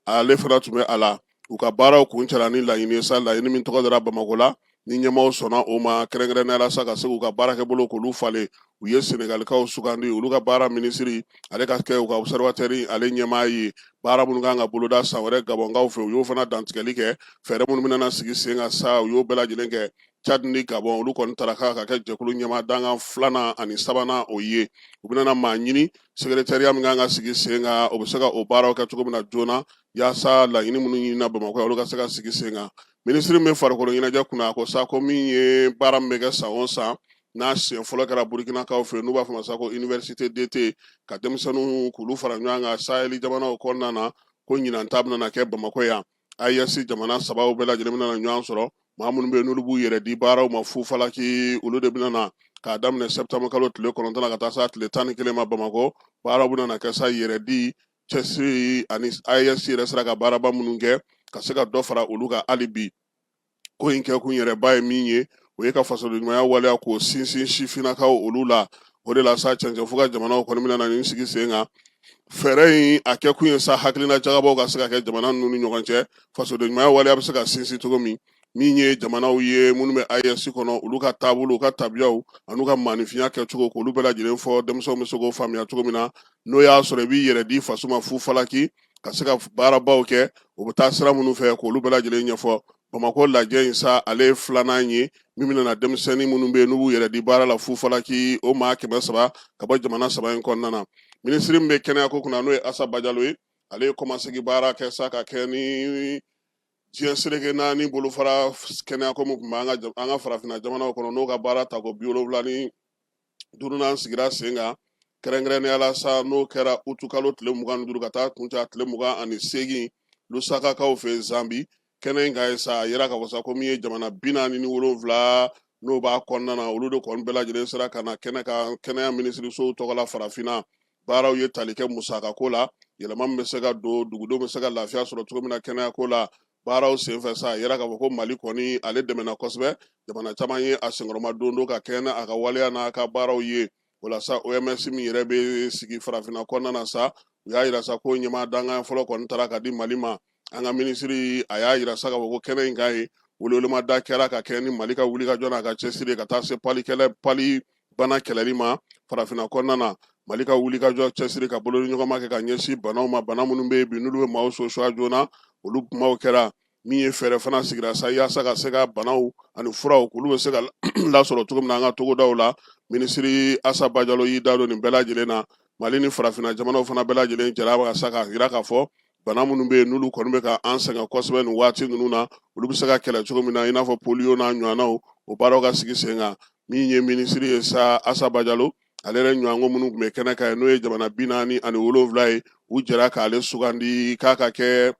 ale fana tun bɛ a la u ka baaraw kun cɛla ni laɲini sa laɲini min tɔgɔ dara Bamako la ni ɲɛmaaw sɔnna o ma kɛrɛnkɛrɛnnenya la sa ka se k'u ka baarakɛbolo k'olu falen u ye Senegalikaw sugandi olu ka baara minisiri ale ka kɛ u ka observateur ale ɲɛmaa ye baara minnu kan ka boloda san wɛrɛ Gabɔnkaw fɛ u y'o fana dantigɛli kɛ fɛɛrɛ minnu bɛna sigi sen kan sa u y'o bɛɛ lajɛlen kɛ Tchad ni Gabon olu kɔni taara k'a ka kɛ jɛkulu ɲɛmaa dankan 2nan ani 3nan o ye u bɛna maa ɲini secrétariat min kan ka sigi sen kan o bɛ se ka o baaraw kɛ cogo min na joona yaasa laɲini minnu ɲinina Bamakɔ olu ka se ka sigi sen kan minisiri min farikolo ɲɛnajɛ kunna ko sa ko min ye baara min bɛ kɛ san o san n'a siɲɛ fɔlɔ kɛra Burukinakaw fɛ n'u b'a fɔ ma sa ko université d'été ka denmisɛnninw k'olu fara ɲɔgɔn kan Saheli jamanaw kɔnɔna na ko ɲinan ta bɛna kɛ Bamakɔ yan AES jamana 3 bɛɛ lajɛlen bɛna ɲɔgɔn sɔrɔ maa minnu bɛ yen n'olu b'u yɛrɛ di baaraw ma fu falaki olu de bɛna k'a daminɛ septembre kalo tile 9 ka taa sa tile 11 ma Bamakɔ baaraw bɛna kɛ sa yɛrɛ di cɛsiri ani AES yɛrɛ sera ka baaraba minnu kɛ ka se ka dɔ fara olu kan hali bi ko in kɛ kun yɛrɛ ba ye min ye o ye ka fasodenɲumanya waleya k'o sinsin sifinnakaw olu la o de la sa cɛncɛn fo ka jamanaw kɔni bɛna nin sigi sen kan fɛɛrɛ in a kɛ kun ye sa hakilina jagabaw ka se ka kɛ jamana ninnu ni ɲɔgɔn cɛ fasodenɲumanya waleya bɛ se ka sinsin cogo min ye jamanaw ye minnu bɛ AES kɔnɔ olu ka taabolo u ka tabiyaw ani ka maanifinya kɛcogo k'olu bɛɛ lajɛlen fɔ denmisɛnw bɛ se k'o faamuya cogo min na n'o y'a sɔrɔ i b'i yɛrɛ di faso ma fu falaki ka se ka baarabaw kɛ o bɛ taa sira minnu fɛ k'olu bɛɛ lajɛlen ɲɛfɔ Bamakɔ lajɛ in sa ale ye 2nan ye min bɛna denmisɛnnin minnu bɛ yen n'u b'u yɛrɛ di baara la fu falaki o maa 300 ka bɔ jamana 3 in kɔnɔna na minisiri min bɛ kɛnɛyako kunna n'o ye Assa Bajalo ye ale ye kɔmasegi baara kɛ sa ka kɛ ni diɲɛ seleke naani bolofara kɛnɛyako min tun bɛ an ka farafinna jamanaw kɔnɔ n'o ka baara ta ko 75 sigira sen kan kɛrɛnkɛrɛnnenya la sa n'o kɛra utukalo tile 25 ka taa kuncɛ tile 28 Lusakakaw fɛ Zambi kɛnɛ in ka ye sa a yera ka fɔ sa ko min ye jamana 47 n'o b'a kɔnɔna na olu de kɔni bɛɛ lajɛlen sera ka na kɛnɛ kan kɛnɛya minisiriso tɔgɔ la farafinna baaraw ye tali kɛ musakako la yɛlɛma min bɛ se ka don dugudenw bɛ se ka lafiya sɔrɔ cogo min na kɛnɛyako la baaraw senfɛ sa a yera ka fɔ ko Mali kɔni ale dɛmɛna kosɛbɛ jamana caman ye a senkɔrɔma don ka kɛnɛ a ka waleya n'a ka baaraw ye o la sa OMS min yɛrɛ bɛ sigi farafinna kɔnɔna na sa u y'a yira sa ko ɲɛmaa dankan fɔlɔ kɔni taara ka di Mali ma an ka minisiri a y'a yira sa ka fɔ ko kɛnɛ in ka ye welewelemada kɛra ka kɛ ni Mali ka wulikajɔ n'a ka cɛsiri ka taa se pali bana kɛlɛli ma farafinna kɔnɔna na Mali ka wulikajɔ cɛsiri ka bolo ni ɲɔgɔnma kɛ ka ɲɛsin banaw ma bana minnu bɛ yen bi n'olu bɛ maaw sosua joona olu kumaw kɛra min ye fɛɛrɛ fana sigira sa yaasa ka se ka banaw ani furaw k'olu bɛ se ka lasɔrɔ cogo min na an ka togodaw la minisiri Assa Bajalo y'i da don nin bɛɛ lajɛlen na Mali ni farafinna jamanaw fana bɛɛ lajɛlen jɛra ka sa ka yira k'a fɔ bana minnu bɛ yen n'olu kɔni bɛ ka an sɛgɛn kosɛbɛ nin waati ninnu na olu bɛ se ka kɛlɛ cogo min na i n'a fɔ polio n'a ɲɔgɔnnaw o baaraw ka sigi sen kan min ye minisiri ye sa Assa Bajalo ale yɛrɛ ɲɔgɔnko minnu tun bɛ kɛnɛ kan n'o ye jamana 47 ye u jɛra k'ale sugandi k'a ka kɛ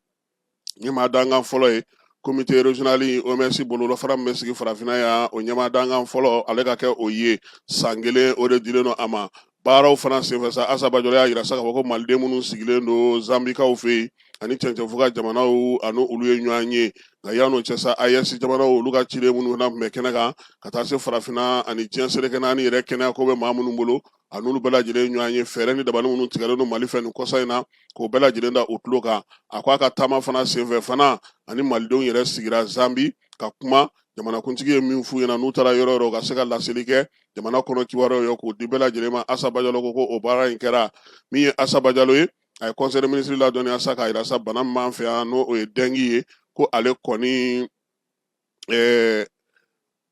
ɲɛmaa dankan fɔlɔ ye comité régional OMS bololafara min bɛ sigi farafinna yan o ɲɛmaa dankan fɔlɔ ale ka kɛ o ye san 1 o de dilen don a ma baaraw fana senfɛ sa Assa Bajalo y'a yira sa k'a fɔ ko maliden minnu sigilen don Zambikaw fɛ yen ani cɛncɛnfuga jamanaw ani olu ye ɲɔgɔn ye nka yan'o cɛ sa AES jamanaw olu ka ciden minnu fana tun bɛ kɛnɛ kan ka taa se farafinna ani diɲɛ seleke naani yɛrɛ kɛnɛyako bɛ maa minnu bolo a n'olu bɛɛ lajɛlen ɲɔgɔn ye fɛɛrɛ ni dabali minnu tigɛlen don Mali fɛ nin kɔsa in na k'o bɛɛ lajɛlen da u tulo kan a ko a ka taama fana senfɛ fana ani malidenw yɛrɛ sigira Zambi ka kuma jamanakuntigi ye min f'u ɲɛna n'u taara yɔrɔ yɔrɔ ka se ka laseli kɛ jamana kɔnɔ kibaruyaw ye k'o di bɛɛ lajɛlen ma Assa Bajalo ko o baara in kɛra min ye Assa Bajalo ye a ye conseil des ministres ladɔnniya sa k'a yira sa bana min b'an fɛ yan n'o ye dengue ye ko ale kɔni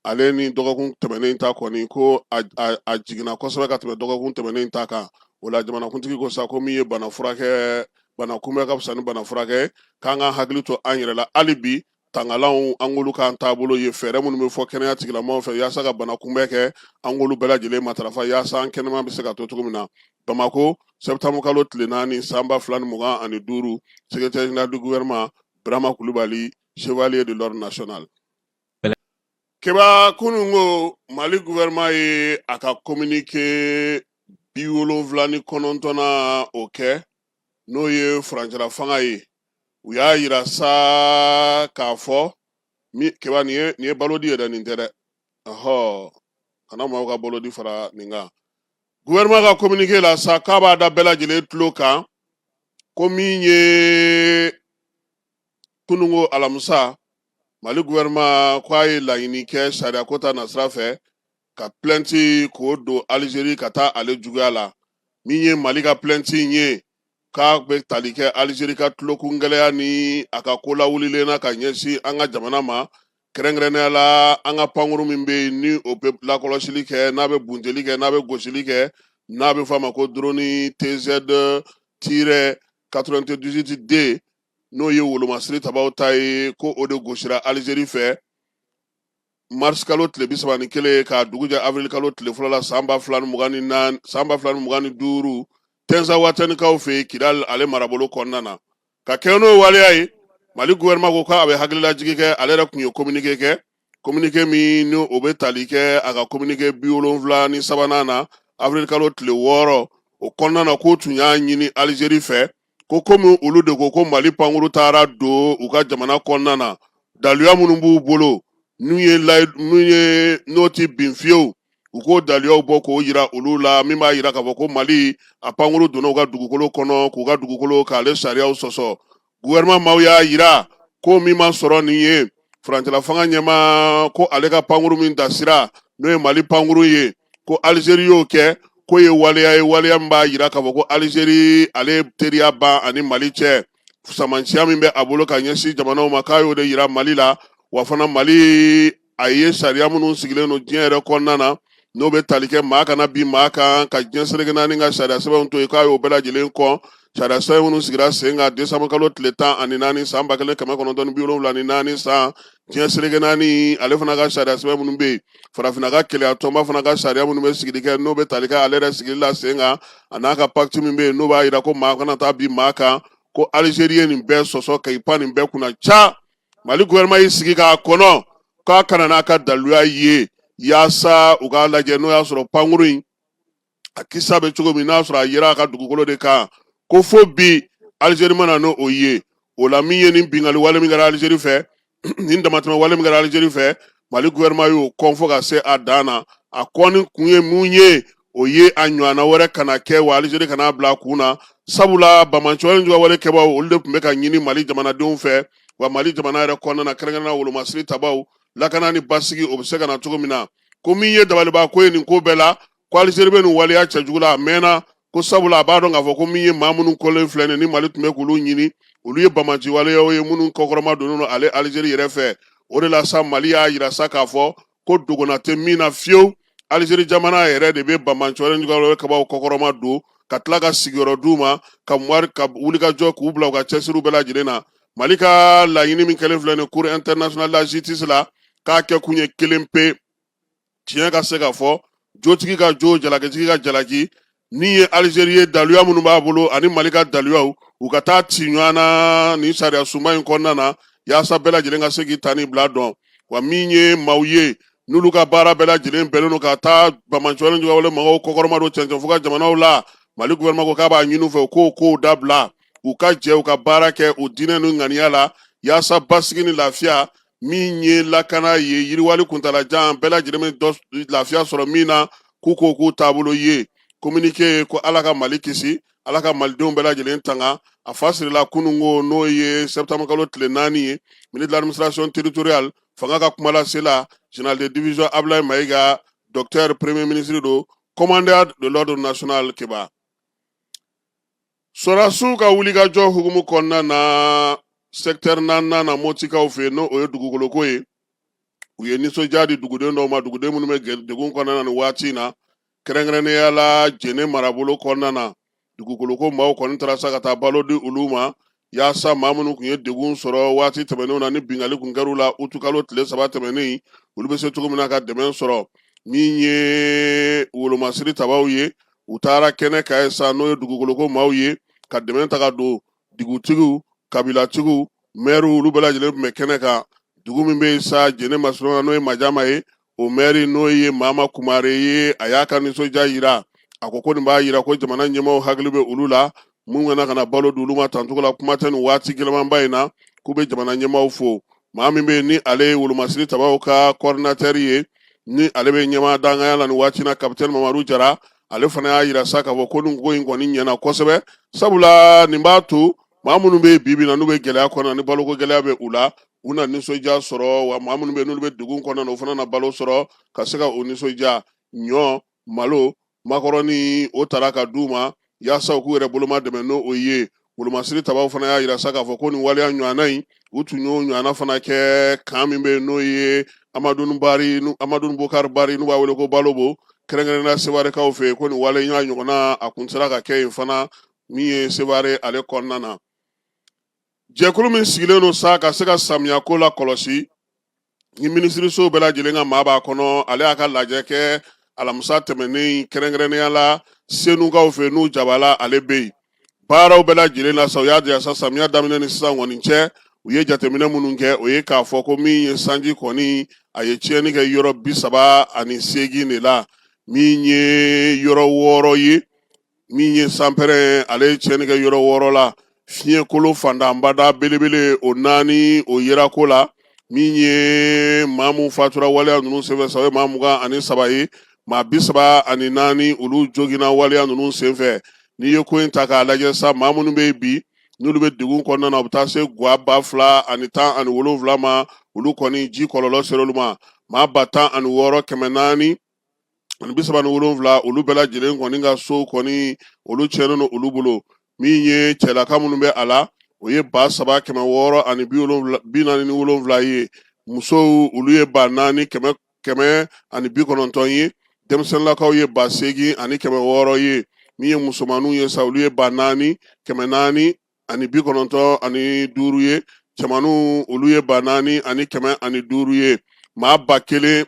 ale ni dɔgɔkun tɛmɛnen ta kɔni ko a jiginna kosɛbɛ ka tɛmɛ dɔgɔkun tɛmɛnen ta kan o la jamanakuntigi ko sa ko min ye bana furakɛ bana kunbɛ ka fisa ni bana furakɛ k'an ka hakili to an yɛrɛ la hali bi tangalanw an k'olu k'an taabolo ye fɛɛrɛ minnu bɛ fɔ kɛnɛya tigilamɔgɔw fɛ yaasa ka bana kunbɛ kɛ an k'olu bɛɛ lajɛlen matarafa yaasa an kɛnɛma bɛ se ka to cogo min na Bamako septembre kalo tile 4 san 2025 secrétaire général du gouvernement Burama Kulibali chevalier de l'ordre national keba kunungo Mali gouvernement ye a ka communiqué 79 o kɛ n'o ye furancɛla fanga ye u y'a yira sa k'a fɔ keba nin ye balodi yɛrɛ nin tɛ dɛ kana maaw ka balodi fara nin kan gouvernement ka communiqué la sa k'a b'a da bɛɛ lajɛlen tulo kan ko min ye kunungo alamisa Mali gouvernement ko a ye laɲini kɛ sariya ko ta nasira fɛ ka plainte k'o don Algérie ka taa ale juguya la min ye Mali ka plainte ye k'a bɛ tali kɛ Algérie ka tulokungɛlɛya ni a ka kolawulilen na ka ɲɛsin an ka jamana ma kɛrɛnkɛrɛnnenya la an ka pankuru min bɛ yen ni o bɛ lakɔlɔsili kɛ n'a bɛ bunteli kɛ n'a bɛ gosili kɛ n'a bɛ fɔ a ma ko drone TZ-98D n'o ye wolomasiri tabaw ta ye ko o de gosira Algérie fɛ mars kalo tile 31 k'a dugu jɛ avril kalo tile fɔlɔ la san 2025 Tenza Watanikaw fɛ Kidal ale marabolo kɔnɔna na ka kɛ n'o waleya ye Mali gouvernement ko k'a bɛ hakililajigi kɛ ale yɛrɛ tun ye communiqué kɛ communiqué min ni o bɛ tali kɛ a ka communiqué 73 na avril kalo tile 6 o kɔnɔna na k'o tun y'a ɲini Algérie fɛ ko komi olu de ko Mali pankuru taara don u ka jamana kɔnɔna na daluya minnu b'u bolo n'o ti bin fiyewu u k'o daluyaw bɔ k'o yira olu la min b'a yira k'a fɔ ko Mali a pankuru donna u ka dugukolo kɔnɔ k'u ka dugukolo k'ale sariyaw sɔsɔ gouvernement maaw y'a yira ko min ma sɔrɔ nin ye furancɛla fanga ɲɛma ko ale ka pankuru min da sira n'o ye Mali pankuru ye ko Algérie y'o kɛ ko ye waleya ye waleya min b'a yira k'a fɔ ko Algérie ale teriya ban ani Mali cɛ samanciya min bɛ a bolo ka ɲɛsin jamanaw ma k'a y'o de yira Mali la wa fana Mali a ye sariya minnu sigilen don diɲɛ yɛrɛ kɔnɔna na n'o bɛ tali kɛ maa kana bin maa kan ka diɲɛ seleke naani ka sariya sɛbɛnw to yen k'a y'o bɛɛ lajɛlen kɔ sariya sɛbɛn minnu sigira sen kan décembre kalo tile 14 san 1974 san diɲɛ seleke naani ale fana ka sariya sɛbɛn minnu bɛ yen farafinna ka keleya tɔnba fana ka sariya minnu bɛ sigili kɛ n'o bɛ tali kɛ ale yɛrɛ sigili la sen kan a n'a ka pacte min bɛ yen n'o b'a jira ko maa kana taa bin maa kan ko Algérie ye nin bɛɛ sɔsɔ ka i pan nin bɛɛ kunna ca Mali gouvernement y'i sigi k'a kɔnɔ k'a kana n'a ka daluya ye yaasa u k'a lajɛ n'o y'a sɔrɔ pankuru in a kisa bɛ cogo min n'a sɔrɔ a yera a ka dugukolo de kan ko fo bi Algérie mana n'o ye o la min ye nin bingali wale min kɛra Algérie fɛ nin damatɛmɛ wale min kɛra Algérie fɛ Mali gouvernement y'o kɔn fo ka se a dan na a kɔni kun ye mun ye o ye a ɲɔgɔnna wɛrɛ kana kɛ wa Algérie kana bila a kun na sabula bamancɔgɔ ni wale kɛbaw olu de tun bɛ ka ɲini Mali jamanadenw fɛ wa Mali jamana yɛrɛ kɔnɔna na kɛrɛnkɛrɛnnenya wolomasiri tabaw lakana ni basigi o bɛ se ka na cogo min na ko min ye dabaliba ko ye nin ko bɛɛ la ko Algérie bɛ nin waleya cɛjugu la a mɛnna ko sabula a b'a dɔn k'a fɔ ko min ye maa minnu kɔlen filɛ nin ni Mali tun bɛ k'olu ɲini olu ye bamaci waleyaw ye minnu kɔkɔrɔma donnen don ale Algérie yɛrɛ fɛ o de la sa Mali y'a yira sa k'a fɔ ko dogona tɛ min na fiyewu Algérie jamana yɛrɛ de bɛ bamancɔgɔ ni kabaw kɔkɔrɔma don ka tila ka sigiyɔrɔ d'u ma ka wulikajɔ k'u bila u ka cɛsiriw bɛɛ lajɛlen na Mali ka laɲini min kɛlen filɛ nin Cour internationale de la justice la k'a kɛ kun ye kelen pe tiɲɛ ka se ka fɔ jotigi ka jo jalakitigi ka jalaki ni ye Algérie ye daluya minnu b'a bolo ani Mali ka daluyaw u ka taa ci ɲɔgɔn na nin sariya sunba in kɔnɔna na yaasa bɛɛ lajɛlen ka se k'i ta ni bila dɔn wa min ye maaw ye n'olu ka baara bɛɛ lajɛlen bɛnnen don ka taa bamancɔgɔ ni wale mɔgɔw kɔkɔrɔma don cɛncɛn fo ka jamanaw la Mali gouvernement ko k'a b'a ɲini u fɛ u k'o dabila u ka jɛ u ka baara kɛ u diinɛ ni ŋaniya la yaasa basigi ni lafiya min ye lakana ye yiriwali kuntalajan bɛɛ lajɛlen bɛ lafiya sɔrɔ min na k'u taabolo ye communiqué ye ko Ala ka Mali kisi Ala ka malidenw bɛɛ lajɛlen tanga a fa sirila kunungo n'o ye septembre kalo tile 4 ye ministre de l'administration territoriale fanga ka kuma lasela général de division Ablaye Maïga docteur premier ministre do commandeur de l'ordre national Keba Sɔrasiw ka wulikajɔ hukumu kɔnɔna na secteur 4 na Motikaw fɛ n'o ye dugukoloko ye u ye nisɔndiya di duguden dɔw ma duguden minnu bɛ degun kɔnɔna na nin waati in na kɛrɛnkɛrɛnnenya la Jɛnɛ marabolo kɔnɔna na dugukoloko maaw kɔni taara sa ka taa balo di olu ma yaasa maa minnu tun ye degun sɔrɔ waati tɛmɛnenw na ni bingali kun kɛr'u la utu kalo tile 3 tɛmɛnen olu bɛ se cogo min na ka dɛmɛ sɔrɔ min ye wolomasiri tabaw ye u taara kɛnɛ kan sa n'o ye dugukoloko maaw ye ka dɛmɛ ta ka don dugutigiw kabilatigiw mɛriw olu bɛɛ lajɛlen tun bɛ kɛnɛ kan dugu min bɛ sa jɛnɛ masuruna n'o ye majama ye o mɛri n'o ye mama kumare ye a y'a ka nisɔndiya yira a ko nin b'a yira ko jamana ɲɛmaaw hakili bɛ olu la mun kana ka na balo di olu ma tancogo la kuma tɛ nin waati gɛlɛmanba in na k'u bɛ jamana ɲɛmaaw fo maa min bɛ yen ni ale ye wolomasiri tabaw ka coordinateur ye ni ale bɛ ɲɛmaa danganya la nin waati na capitaine mamadu jara ale fana y'a yira sa k'a fɔ ko nin ko in kɔni ɲɛna kosɛbɛ sabula nin b'a to maa minnu bɛ bi bi na n'u bɛ gɛlɛya kɔnɔ ni baloko gɛlɛya bɛ u la u na nisɔndiya sɔrɔ wa maa minnu bɛ n'olu bɛ degun kɔnɔ na u fana na balo sɔrɔ ka se ka o nisɔndiya ɲɔ malo makɔrɔni o tara ka d'u ma yaasa u k'u yɛrɛ boloma dɛmɛ n'o ye wolomasiri tabaw fana y'a yira sa k'a fɔ ko nin waleya ɲɔgɔnna in u tun y'o ɲɔgɔnna fana kɛ kan min bɛ yen n'o ye amadu bukari bari n'u b'a wele ko balobo kɛrɛnkɛrɛnnenya sewarekaw fɛ yen ko nin waleya ɲɔgɔnna a kun sera ka kɛ yen fana min ye seware ale kɔnɔna na jɛkulu min sigilen don sa ka se ka samiyako la kɔlɔsi ni minisiriso bɛɛ lajɛlen ka maa b'a kɔnɔ ale y'a ka lajɛ kɛ alamisa tɛmɛnen kɛrɛnkɛrɛnnenya la senukaw fɛ n'u jabala ale bɛ yen baaraw bɛɛ lajɛlen la sa u y'a jira sa samiya daminɛ ni sisan kɔni cɛ u ye jateminɛ minnu kɛ o ye k'a fɔ ko min ye sanji kɔni a ye tiɲɛni kɛ yɔrɔ 38 de la min ye yɔrɔ 6 ye min ye sanpɛrɛn ale ye tiɲɛni kɛ yɔrɔ 6 la fiɲɛkolo fandanbada belebele o 4 o yera ko la min ye maa mun fatura waleya ninnu senfɛ sa o ye maa 23 ye maa 34 olu jogina waleya ninnu senfɛ n'i ye ko in ta k'a lajɛ sa maa minnu bɛ bi n'olu bɛ degun kɔnɔna na u bɛ taa se guwa 2017 ma olu kɔni ji kɔlɔlɔ sera olu ma maa 106 437 olu bɛɛ lajɛlen kɔni ka so kɔni olu tiɲɛnen don olu bolo min ye cɛlaka minnu bɛ a la o ye 3647 ye musow olu ye 4490 ye denmisɛnninlakaw ye 8600 ye min ye musomaninw ye sa olu ye 4495 ye cɛmaninw olu ye 4405 ye maa 1000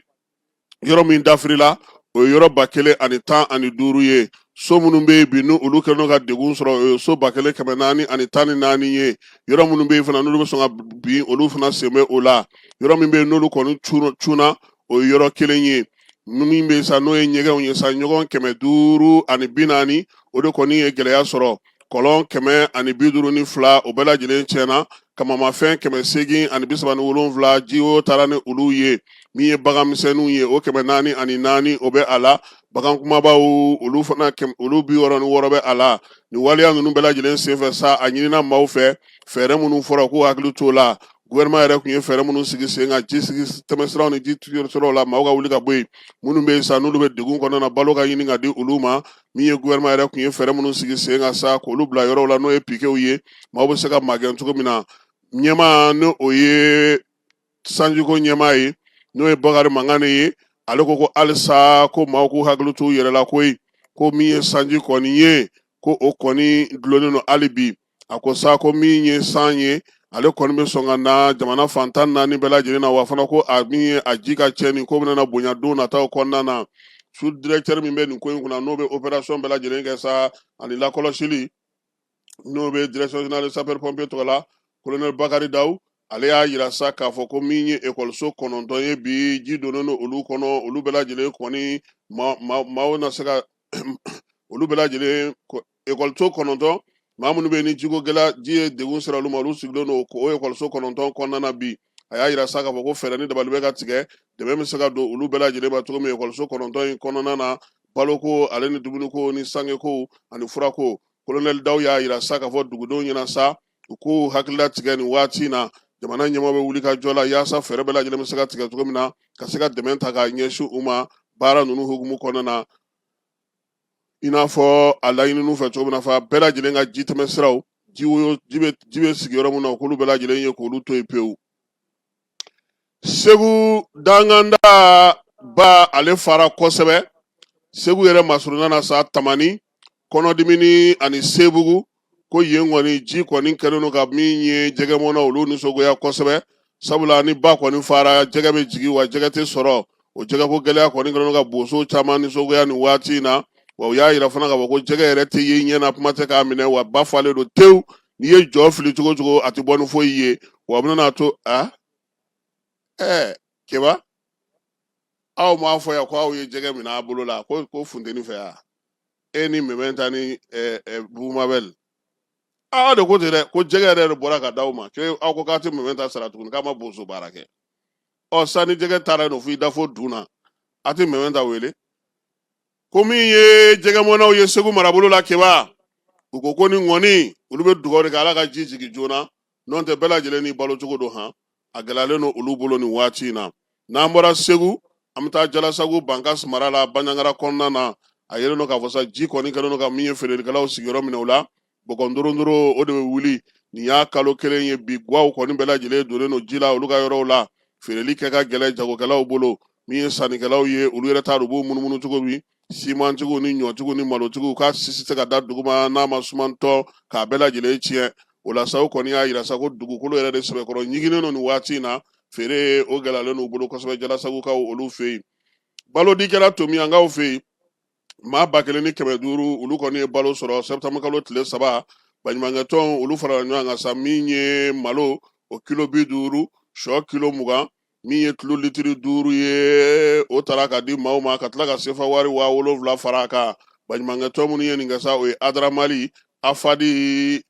yɔrɔ min dafirila o ye yɔrɔ 1015 ye so minnu bɛ yen bi n'olu kɛlen ka degun sɔrɔ o ye so 1414 ye yɔrɔ minnu bɛ yen fana n'olu bɛ sɔn ka bin olu fana sen bɛ o la yɔrɔ min bɛ yen n'olu kɔni cunna o ye yɔrɔ 1 ye min bɛ yen sa n'o ye ɲɛgɛnw ye sa ɲɔgɔn 540 o de kɔni ye gɛlɛya sɔrɔ kɔlɔn 152 o bɛɛ lajɛlen tiɲɛna kamamafɛn 837 ji o taara ni olu ye min ye bagan misɛnninw ye o 404 o bɛ a la bagan kumabaw olu fana olu 66 bɛ a la ni waleya ninnu bɛɛ lajɛlen senfɛ sa a ɲinina maaw fɛ fɛɛrɛ minnu fɔra k'u hakili t'o la gouvernement yɛrɛ tun ye fɛɛrɛ minnu sigi sen kan ji sigi tɛmɛsiraw ni ji siraw la maaw ka wuli ka bɔ yen minnu bɛ yen sa n'olu bɛ degun kɔnɔna na balo ka ɲini ka di olu ma min ye gouvernement yɛrɛ tun ye fɛɛrɛ minnu sigi sen kan sa k'olu bila yɔrɔw la n'o ye piquew ye maaw bɛ se ka magɛn cogo min na ɲɛmaa ni o ye sanjiko ɲɛmaa ye n'o ye bakari mangane ye ale ko halisa ko maaw k'u hakili t'u yɛrɛ la koyi ko min ye sanji kɔni ye ko o kɔni dulonnen don hali bi a ko sa ko min ye san ye ale kɔni bɛ sɔn ka na jamana fan 14 bɛɛ lajɛlen na wa fana ko a min ye a ji ka tiɲɛni ko bɛna bonya don nataw kɔnɔna na su directeur min bɛ nin ko in kunna n'o bɛ opération bɛɛ lajɛlen kɛ sa ani lakɔlɔsili n'o bɛ direction générale sapeur pompier tɔgɔ la colonel Bakari Dawu ale y'a yira sa k'a fɔ ko min ye ekɔliso 9 ye bi ji donnen don olu kɔnɔ olu bɛɛ lajɛlen kɔni maaw na se ka olu bɛɛ lajɛlen ekɔliso 9 maa minnu bɛ yen ni jiko gɛlɛya ji ye degun sera olu ma olu sigilen don o ekɔliso 9 kɔnɔna na bi a y'a yira sa k'a fɔ ko fɛɛrɛ ni dabali bɛ ka tigɛ dɛmɛ bɛ se ka don olu bɛɛ lajɛlen ma cogo min ekɔliso 9 in kɔnɔna na baloko ale ni dumuniko ni sangeko ani furako colonel Dawu y'a yira sa k'a fɔ dugudenw ɲɛna sa u k'u hakilila tigɛ nin waati in na jamana ɲɛmaaw bɛ wuli ka jɔ la yaasa fɛɛrɛ bɛɛ lajɛlen bɛ se ka tigɛ cogo min na ka se ka dɛmɛ ta k'a ɲɛsin u ma baara ninnu hukumu kɔnɔna na i n'a fɔ a laɲininiw fɛ cogo min na fa bɛɛ lajɛlen ka ji tɛmɛ siraw ji bɛ sigi yɔrɔ min na k'olu bɛɛ lajɛlen ye k'olu to yen pewu Segu danganda ba ale fara kosɛbɛ Segu yɛrɛ masuruna na sa Tamani kɔnɔdimini ani Sebugu ko yen kɔni ji kɔni kɛlen don ka min ye jɛgɛmɔna olu nisɔngoya kosɛbɛ sabula ni ba kɔni fara jɛgɛ bɛ jigin wa jɛgɛ tɛ sɔrɔ o jɛgɛko gɛlɛya kɔni kɛlen don ka boso caman nisɔngoya nin waati in na wa u y'a yira fana k'a fɔ ko jɛgɛ yɛrɛ tɛ ye ɲɛna kuma tɛ k'a minɛ wa ba falen don tewu n'i ye jɔ fili cogo o cogo a tɛ bɔ ni foyi ye wa a bɛna to keba aw ma fɔ ya ko aw ye jɛgɛ minɛ a bolo la ko funteni fɛ ya e ni mementa ni bumabel aw de ko ten dɛ ko jɛgɛ yɛrɛ de bɔra ka d'aw ma aw ko k'a tɛ mementa sara tuguni k'a ma boso baara kɛ sani jɛgɛ taara yen nɔ fo i da fo dun na a tɛ mementa wele ko min ye jɛgɛmɔnaw ye segu marabolo la keba u ko ni ŋɔni olu bɛ dugawu de kɛ ala ka ji jigin joona n'o tɛ bɛɛ lajɛlen ni balo cogo don han a gɛlɛyalen don olu bolo nin waati in na n'an bɔra segu an bɛ taa jalasagu bankas mara la baɲangara kɔnɔna na a yɛlɛ don k'a fɔ sa ji kɔni kɛlen don ka min ye feerelikɛlaw sigiyɔrɔ minɛ o la bɔgɔndorondoro o de bɛ wuli nin y'a kalo kelen ye bi guwaw kɔni bɛɛ lajɛlen donnen don ji la olu ka yɔrɔw la feereli kɛ ka gɛlɛn jagokɛlaw bolo min ye sannikɛlaw ye olu yɛrɛ t'a dɔn u b'u munumunu cogo min simantigiw ni ɲɔtigiw ni malotigiw ka sisi tɛ ka da duguma n'a ma sumantɔ k'a bɛɛ lajɛlen tiɲɛ o la sa u kɔni y'a yira sa ko dugukolo yɛrɛ de sɛbɛkɔrɔ ɲiginnen don nin waati in na feere o gɛlɛyalen n'u bolo kosɛbɛ jalasagukaw olu fɛ yen balo di kɛra tomiyankaw fɛ yen maa 1500 olu kɔni ye balo sɔrɔ sɛpitɛmburu kalo tile 3 baɲumankɛtɔn olu farala ɲɔgɔn kan sa min ye malo o kilo 50 sɔ kilo 20 min ye kilo litiri 5 ye o taara ka di maaw ma ka tila ka sefa wari 7000 fara a kan baɲumankɛtɔn minnu ye nin kɛ sa o ye adaramali afadi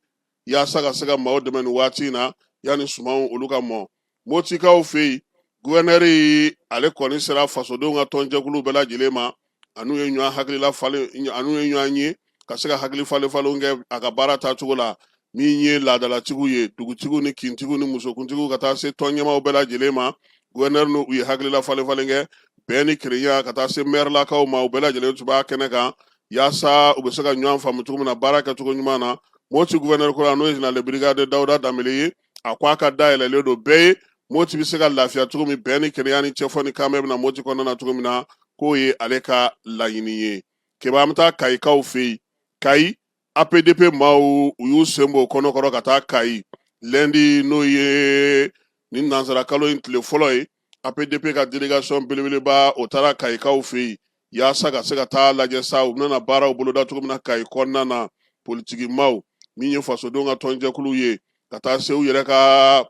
yaasa ka se ka maaw dɛmɛ nin waati in na yanni sumanw olu ka mɔ motikaw fɛ yen guvɛnɛri ale kɔni sera fasodenw ka tɔnjɛkulu bɛɛ lajɛlen ma anu ye ɲɔgɔn hakilila falen anu ye ɲɔgɔn ye ka se ka hakili falen kɛ a ka baara tacogo la min ye laadalatigiw ye dugutigiw ni kintigiw ni musokuntigiw ka taa se tɔnɲɛmaw bɛɛ lajɛlen ma guvɛnɛri n'u ye hakilila falen kɛ bɛn ni kerenya ka taa se mɛrilakaw ma u bɛɛ lajɛlen tun b'a kɛnɛ kan yaasa u bɛ se ka ɲɔgɔn faamu cogo min na baara kɛcogo ɲuman na moti guvɛnɛri kura n'o ye jenerali brigade dawuda danbele ye a ko a ka dayɛlɛlen don bɛɛ ye moti bɛ se ka lafiya cogo min bɛn ni kerenya ni cɛfɔ ni kan bɛɛ bɛna moti kɔnɔna na cogo min na k'o ye ale ka laɲini ye keba an bɛ taa kayikaw fɛ yen kayi apdp maaw u y'u sen bɔ o kɔnɔkɔrɔ ka taa kayi lɛndi n'o ye nin nansara kalo in tile fɔlɔ ye apdp ka delegation belebeleba o taara kayikaw fɛ yen yaasa ka se ka taa lajɛ sa u bɛna baaraw boloda cogo min na kayi kɔnɔna na politiki maaw min ye fasodenw ka tɔnjɛkulu ye ka taa se u yɛrɛ ka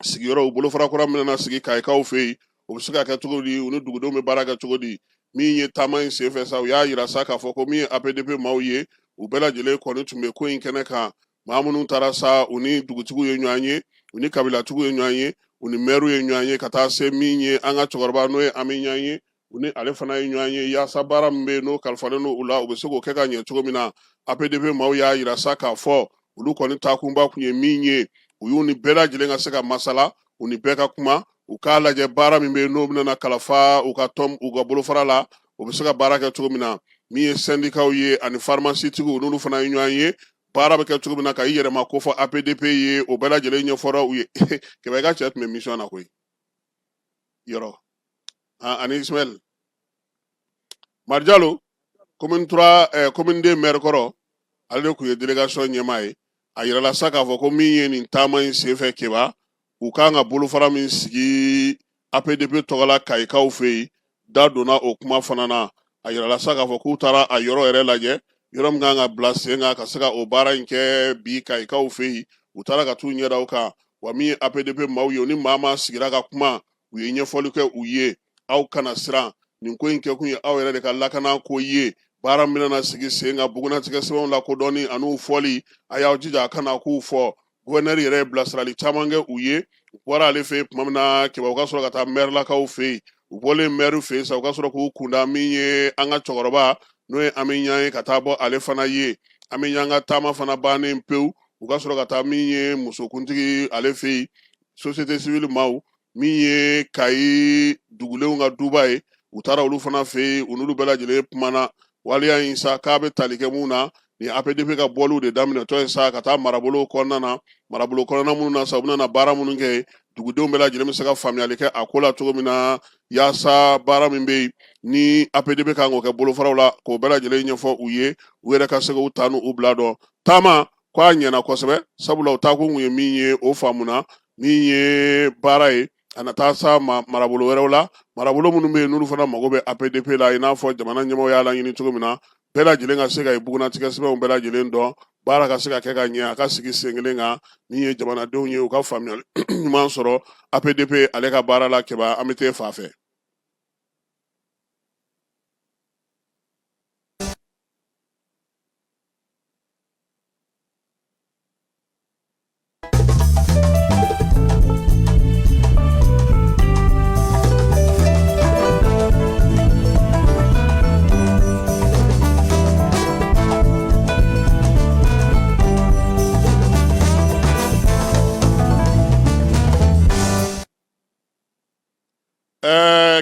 sigiyɔrɔ u bolofara kura min na sigi kayikaw fɛ yen o bɛ se ka kɛ cogo di u ni dugudenw bɛ baara kɛ cogo di min ye taama in senfɛ sa u y'a yira sa k'a fɔ ko min ye apdp maaw ye u bɛɛ lajɛlen kɔni tun bɛ ko in kɛnɛ kan maa minnu taara sa u ni dugutigiw ye ɲɔgɔn ye u ni kabilatigiw ye ɲɔgɔn ye u ni mɛriw ye ɲɔgɔn ye ka taa se min ye an ka cɛkɔrɔba n'o ye ami ɲɔgɔn ye u ni ale fana ye ɲɔgɔn ye yaasa baara min bɛ yen n'o kalifalen don u la u bɛ se k'o kɛ ka ɲɛ cogo min na apdp maaw y'a yira sa k'a fɔ olu kɔni taakunba kun ye min ye u y'u ni bɛɛ lajɛlen ka se ka masala u ni bɛɛ ka kuma u k'a lajɛ baara min bɛ yen n'o bɛna kalifa u ka bolofara la u bɛ se ka baara kɛ cogo min na min ye sɛndikaw ye ani farimasitigiw n'olu fana ye ɲɔgɔn ye baara bɛ kɛ cogo min na ka i yɛrɛma ko fɔ apdp ye o bɛɛ lajɛlen ɲɛfɔra u ye kɛmɛ i ka cɛ tun bɛ mission na koyi yɔrɔ ani ismail marijalo commune de maire kɔrɔ ale de tun ye delegation ɲɛmaa ye a yirala sa k'a fɔ ko min ye nin taama in senfɛ keba u kan ka bolofara min sigi apdp tɔgɔla kayikaw fɛ yen da donna o kuma fana na a yirala sa k'a fɔ k'u taara a yɔrɔ yɛrɛ lajɛ yɔrɔ min kan ka bila sen kan ka se ka o baara in kɛ bi kayikaw fɛ yen u taara ka t'u ɲɛda u kan wa min ye apdp maaw ye u ni maa maa sigira ka kuma u ye ɲɛfɔli kɛ u ye aw kana siran nin ko in kɛkun ye aw yɛrɛ de ka lakana ko ye baara min bɛna sigi sen kan bugunatigɛ sɛbɛnw lakodɔnni an'u fɔli a y'aw jija a kana k'u fɔ guvɛnɛri yɛrɛ ye bilasirali caman kɛ u ye u bɔra ale fɛ yen tuma min na kɛba u ka sɔrɔ ka taa mɛrilakaw fɛ yen u bɔlen mɛri fɛ yen sa u ka sɔrɔ k'u kunda min ye an ka cɛkɔrɔba n'o ye ami ɲan ye ka taa bɔ ale fana ye ami ɲan ka taama fana bannen pewu u ka sɔrɔ ka taa min ye musokuntigi ale fɛ yen société civile maaw min ye kayi dugulenw ka duba ye u taara olu fana fɛ yen u n'olu bɛɛ lajɛlen kumana waliya in sa k'a bɛ tali kɛ mun na ni apdp ka bɔliw de daminɛtɔ ye sa ka taa marabolo kɔnɔna na marabolo kɔnɔna minnu na sa u bɛna baara minnu kɛ dugudenw bɛɛ lajɛlen bɛ se ka faamuyali kɛ a ko la cogo min na yaasa baara min bɛ yen ni apdp kan k'o kɛ bolofaraw la k'o bɛɛ lajɛlen ɲɛfɔ u ye u yɛrɛ ka se k'u ta n'u bila dɔn taama k'a ɲɛna kosɛbɛ sabula u taakun kun ye min ye o faamuna min ye baara ye a na taa sa marabolo wɛrɛw la marabolo minnu bɛ yen n'olu fana mago bɛ apdp la i n'a fɔ jamana ɲɛmɔgɔ y'a laɲini cogo min na bɛɛ lajɛlen ka se ka bugunatigɛ sɛbɛnw bɛɛ lajɛlen dɔn baara ka se ka kɛ ka ɲɛ a ka sigi sen kelen kan min ye jamanadenw ye u ka faamuyali ɲuman sɔrɔ APDP ale ka baara la Keba an bɛ t'e fa fɛ.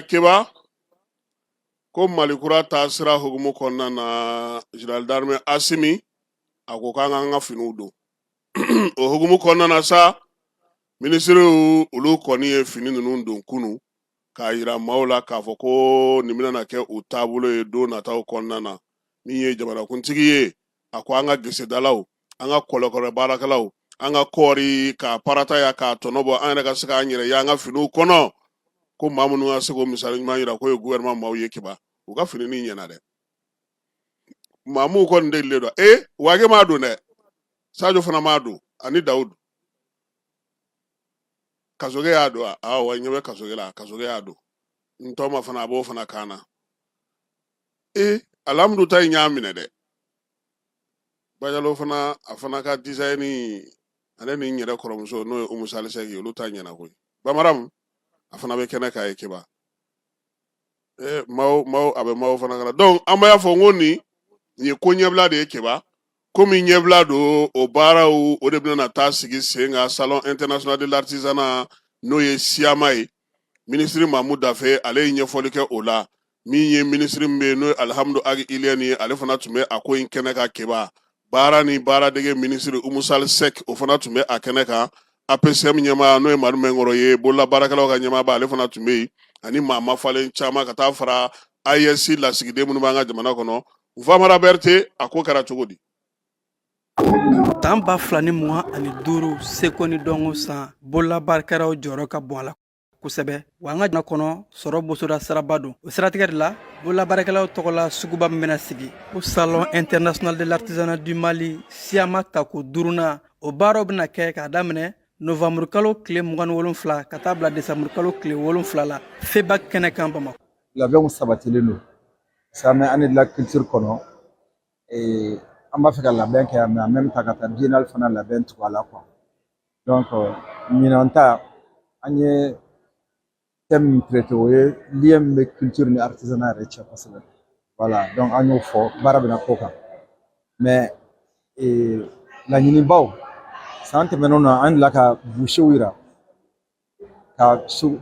Keba ko Malikura ta sira hukumu kɔnɔna na Général d'armée Asimi a ko k'an k'an ka finiw don o hukumu kɔnɔna na sa minisiriw olu kɔni ye fini ninnu don kunu k'a yira maaw la k'a fɔ ko nin bɛna kɛ u taabolo ye don nataw kɔnɔna na min ye jamanakuntigi ye a ko an ka gesedalaw an ka kɔlɔkɔlɔ baarakɛlaw an ka kɔɔri k'a parata ya k'a tɔnɔ bɔ an yɛrɛ ka se k'an yɛrɛ ye an ka finiw kɔnɔ ko maa minnu ka se k'o misali ɲuman yira k'o ye gouvernement maaw ye Keba u ka fini nin ɲɛna dɛ maamu kɔni delilen don Wage m'a don dɛ Sadio fana m'a don ani Dawudu Kasoge y'a don wa ɲɛ bɛ Kasoge la Kasoge y'a don n tɔma fana a b'o fana kan na Alhamdu ta in y'a minɛ dɛ Bajalo fana a fana ka design ale ni n yɛrɛ kɔrɔmuso n'o ye Umu Salisɛki olu ta ɲɛna koyi Bamaram a fana bɛ kɛnɛ k'a ye Keba maaw a bɛ maaw fana kana donc an b'a fɔ n ko nin ye ko ɲɛbila de ye Keba komi ɲɛbila don o baaraw o de bɛna taa sigi sen kan salon international de l'artisanat n'o ye Siama ye ministre Mahmud Dafe ale ye ɲɛfɔli kɛ o la min ye ministre min bɛ yen n'o ye Alhamdu Agi Iliyani ye ale fana tun bɛ a ko in kɛnɛ kan Keba baara ni baaradege ministre Umu Salisɛki o fana tun bɛ a kɛnɛ kan APCM ɲɛmaa n'o ye Madu Mɛnkɔrɔ ye bolola baarakɛlaw ka ɲɛmaaba ale fana tun bɛ yen ani maa mafalen caman ka taa fara ISC lasigiden minnu b'an ka jamana kɔnɔ Famara Berete a ko kɛra cogo di tan 2025 seko ni dɔnko san bolola baarakɛlaw jɔyɔrɔ ka bon a la kosɛbɛ wa an ka jamana kɔnɔ sɔrɔ bosoda siraba don o siratigɛ de la bolola baarakɛlaw tɔgɔla suguba min bɛna sigi o salon international de l'artisanat du Mali Siama tako 5nan o baaraw bɛna kɛ k'a daminɛ novembre kalo tile 27 ka taa bila décembre kalo tile 7 la FEBA kɛnɛ kan Bamakɔ. Labɛnw sabatilen don ça met année de la culture kɔnɔ an b'a fɛ ka labɛn kɛ mais en même temps ka taa biennale fana labɛn tugu a la quoi donc ɲinan ta an ye thème min traité o ye lien min bɛ culture ni artisanat yɛrɛ cɛ kosɛbɛ voilà donc an y'o fɔ baara bɛna k'o kan mais laɲinibaw san tɛmɛnenw na an delila ka boucherw yira ka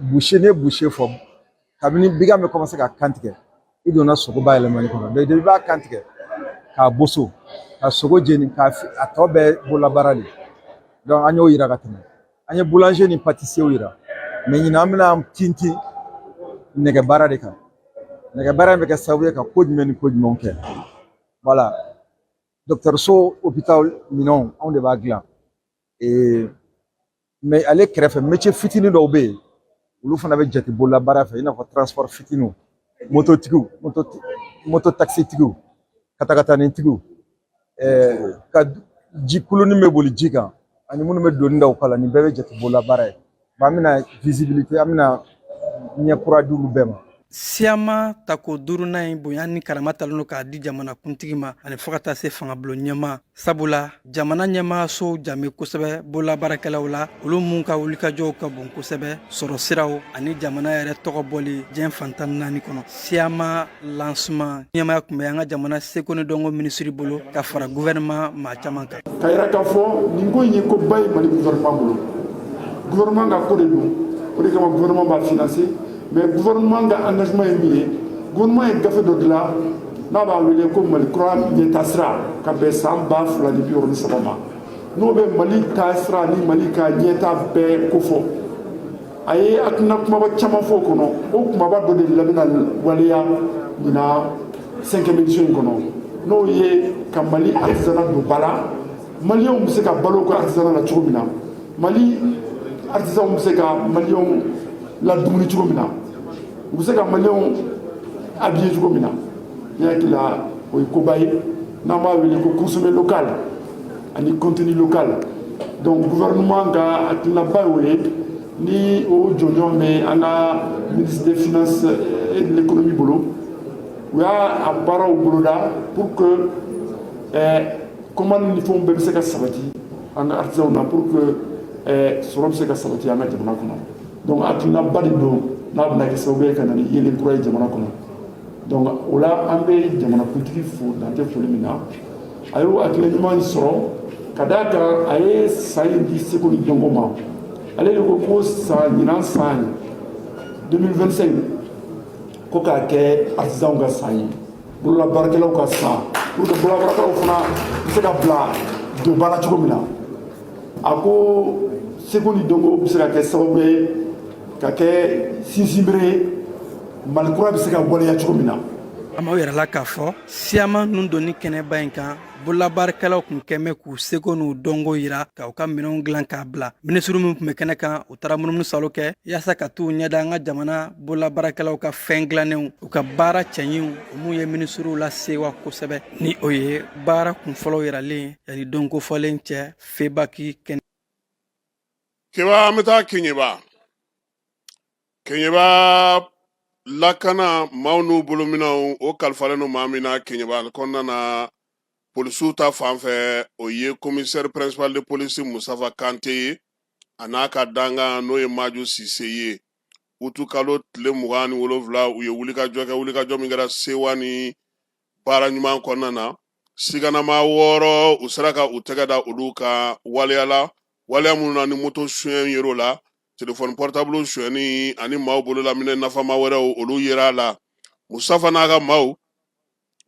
boucher ne boucher fɔ kabini bigan bɛ commencer ka kan tigɛ i donna sogo bayɛlɛmali kɔnɔ donc i b'a kan tigɛ k'a boso ka sogo jeni k'a a tɔ bɛɛ bololabaara de donc an y'o yira ka tɛmɛ an ye boulanger ni pâtissier yira mais ɲinan an bɛna tintin nɛgɛ baara de kan nɛgɛ baara in bɛ kɛ sababu ye ka ko jumɛn ni ko jumɛnw kɛ voilà dɔgɔtɔrɔso hôpital minɛnw anw de b'a dilan mais ale kɛrɛfɛ métier fitinin dɔw bɛ yen olu fana bɛ jate bololabaara fɛ i n'a fɔ transport fitininw mototigiw mototaxitigiw katakatanintigiw ka ji kulunin bɛ boli ji kan ani minnu bɛ doni da u kala nin bɛɛ bɛ jate bololabaara ye an bɛna visibilité an bɛna ɲɛ kura di olu bɛɛ ma. Siama tako 5nan in bonya ni karama talen don k'a di jamana kuntigi ma ani fɔ ka taa se fangabulon ɲɛma sabula jamana ɲɛmaaso jame kosɛbɛ bolola baarakɛlaw la olu mun ka wulikajɔw ka bon kosɛbɛ sɔrɔ siraw ani jamana yɛrɛ tɔgɔ bɔli diɲɛ fantan 4 kɔnɔ Siama lancement ɲɛmaya kun bɛ an ka jamana seko ni dɔnko ministre bolo ka fara gouvernement maa caman kan ka yira k'a fɔ nin ko in ye ko ba ye Mali gouvernement bolo gouvernement ka ko de don o de kama gouvernement b'a financer mais gouvernement ka engagement ye min ye gouvernement ye gafe dɔ dilan n'a b'a wele ko Mali kura ɲɛtasira ka bɛn san 2063 ma n'o bɛ Mali taasira ni Mali ka ɲɛta bɛɛ kofɔ a ye hakilina kumaba caman fɔ o kɔnɔ o kumaba dɔ de labɛnna waleya ɲina 5e édition in kɔnɔ n'o ye ka Mali artisanat don ba la maliyɛnw bɛ se ka balo ka artisanat la cogo min na Mali artisanw bɛ se ka maliyɛnw la dumuni cogo min na u bɛ se ka maliyɛnw habiller cogo min na ne hakili la o ye koba ye n'an b'a wele ko consommer local ani contenu local donc gouvernement ka hakilinaba y'o ye ni o jɔnjɔn bɛ an ka ministre des finances et de l'économie bolo u y'a baaraw boloda pour que commande ni fɛnw bɛɛ bɛ se ka sabati an ka artisanw na pour que sɔrɔ bɛ se ka sabati an ka jamana kɔnɔ donc hakilinaba de don n'a bɛna kɛ sababu ye ka na ni yelen kura ye jamana kɔnɔ donc o la an bɛ jamanakuntigi fo dan tɛ foli min na a y'o hakilina ɲuman sɔrɔ ka d'a kan a ye san in di seko ni dɔnko ma ale de ko san ɲinan san 2025 ko k'a kɛ artisanw ka san ye bololabaarakɛlaw ka san pour que bololabaarakɛlaw fana bɛ se ka bila don ba la cogo min na a ko seko ni dɔnko bɛ se ka kɛ sababu ye ka kɛ sinsinbere ye mali kura bɛ se ka waleya cogo min na. an b'aw yɛrɛ la k'a fɔ siyama ninnu donni kɛnɛba in kan bololabaarakɛlaw kun kɛmɛ k'u seko n'u dɔnko yira k'u ka minɛnw dilan k'a bila minisiri min tun bɛ kɛnɛ kan u taara munumunu salo kɛ yaasa ka t'u ɲɛda an ka jamana bololabaarakɛlaw ka fɛn dilannenw u ka baara cɛɲiw mun ye minisiriw la sewa kosɛbɛ ni o ye baara kunfɔlɔw yiralen yani donko fɔlen cɛ febaki kɛnɛ. Keba an bɛ taa Keɲeba lakana maaw n'u bolominɛw o kalifalen no maa min na Keɲeba kɔnɔna na polisiw ta fan fɛ o ye commissaire principal de police Musafa Kante ye a n'a ka dangan n'o ye Maju Sise ye utu kalo tile 27 u ye wulikajɔ min kɛra sewa ni baara ɲuman kɔnɔna na siganama 6 u sera ka u tɛgɛ da olu ka waleya minnu na ni moto suɲɛ yer'o la telefɔni portable suɲɛni ani maaw bolo laminɛ nafama wɛrɛw olu yer'a la Musafa n'a ka maaw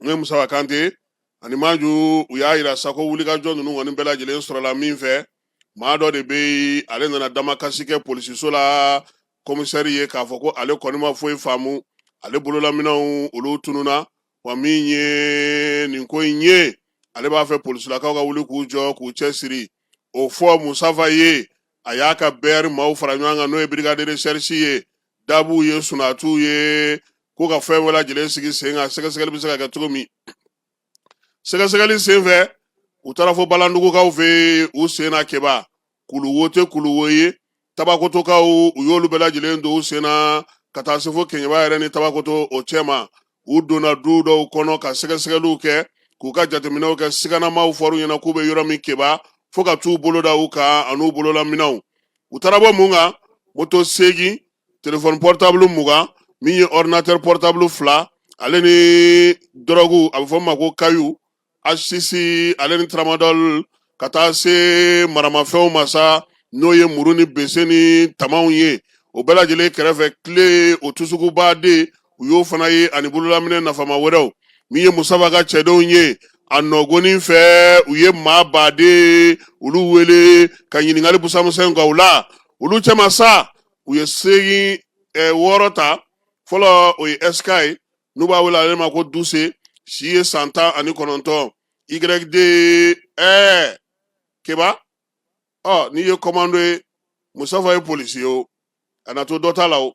n'o ye Musafa Kante ani Maju u y'a yira sa ko wulikajɔ ninnu kɔni bɛɛ lajɛlen sɔrɔla min fɛ maa dɔ de bɛ ale nana damakasi kɛ polisiso la commissaire ye k'a fɔ ko ale kɔni ma foyi faamu ale bololaminɛw olu tununa wa min ye nin ko in ye ale b'a fɛ polisilakaw ka wuli k'u jɔ k'u cɛsiri o fɔ Musafa ye a y'a ka bɛɛri maaw fara ɲɔgɔn kan n'o ye brigade de recherche ye dabuw ye sunatuw ye ko ka fɛn bɛɛ lajɛlen sigi sen kan sɛgɛsɛgɛli bɛ se ka kɛ cogo min sɛgɛsɛgɛli senfɛ u taara fɔ balandugukaw fɛ u sen na Keba kuluwo tɛ kuluwo ye tabakotokaw u y'olu bɛɛ lajɛlen don u sen na ka taa se fo Keɲeba yɛrɛ ni tabakoto o cɛ ma u donna du dɔw kɔnɔ ka sɛgɛsɛgɛliw kɛ k'u ka jateminɛw kɛ siganamaw fɔr'u ɲɛna k'u bɛ yɔrɔ min Keba fo ka t'u bolo da u kan an'u bololaminɛw u taara bɔ mun kan moto 8 telefɔni portable 20 min ye ordinateur portable 2 ale ni drogue a bɛ fɔ ma ko kayu HCC ale ni tramadol ka taa se maramafɛnw ma sa n'o ye muru ni bese ni tamaw ye o bɛɛ lajɛlen kɛrɛfɛ tile o tusugubaden u y'o fana ye ani bololaminɛ nafama wɛrɛw min ye Musafa ka cɛdenw ye a nɔgɔnin fɛ u ye maa baden olu wele ka ɲininkali busamusa kan u la olu cɛma sa u ye 6 ta fɔlɔ o ye SK ye n'u b'a wele ale ma ko Duse si ye san 19 YD Keba n'i ye commando ye Musafa ye polisi ye a na to dɔ ta la o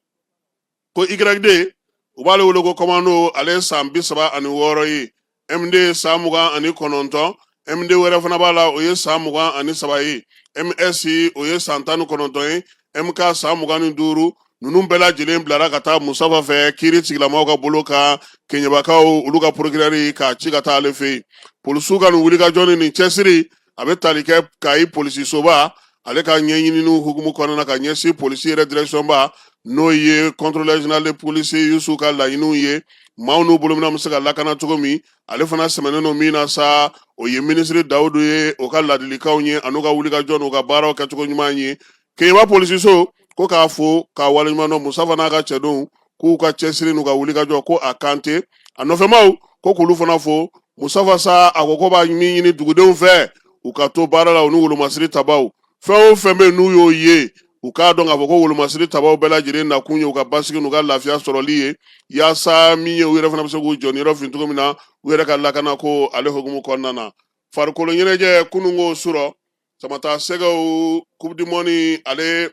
ko YD u b'ale wele ko commando ale san 36 ye MD san 29 MD wɛrɛ fana b'a la o ye san 23 ye MS o ye san 19 ye MK san 25 ninnu bɛɛ lajɛlen bilara ka taa Musafa fɛ kiiri sigilamaw ka bolo kan Keɲebakaw olu ka procureur k'a ci ka taa ale fɛ yen polisiw ka nin wulikajɔ ni cɛsiri a bɛ tali kɛ Kayi polisisoba ale ka ɲɛɲininiw hukumu kɔnɔna ka ɲɛsin polisi yɛrɛ direction ba n'o ye contrôleur général de police Yusu ka laɲiniw ye maaw n'u bolominɛw bɛ se ka lakana cogo min ale fana sɛmɛnen don min na sa o ye ministre Dawudu ye o ka ladilikanw ye an'u ka wulikajɔ n'u ka baaraw kɛcogo ɲuman ye Keɲeba polisiso ko k'a fo k'a waleɲuman dɔn Musafa n'a ka cɛdenw k'u ka cɛsiri n'u ka wulikajɔ ko a Kante a nɔfɛmaw ko k'olu fana fo Musafa sa a ko b'a min ɲini dugudenw fɛ u ka to baara la u ni wolomasiri tabaw fɛn o fɛn bɛ n'u y'o ye u k'a dɔn k'a fɔ ko wolomasiri tabaw bɛɛ lajɛlen nakun ye u ka basigi n'u ka lafiya sɔrɔli ye yaasa min ye u yɛrɛ fana bɛ se k'u jɔ niyɔrɔ fin cogo min na u yɛrɛ ka lakana ko ale hukumu kɔnɔna na farikolo ɲɛnajɛ kununko surɔ Samata Sɛgɛw coupe du monde ale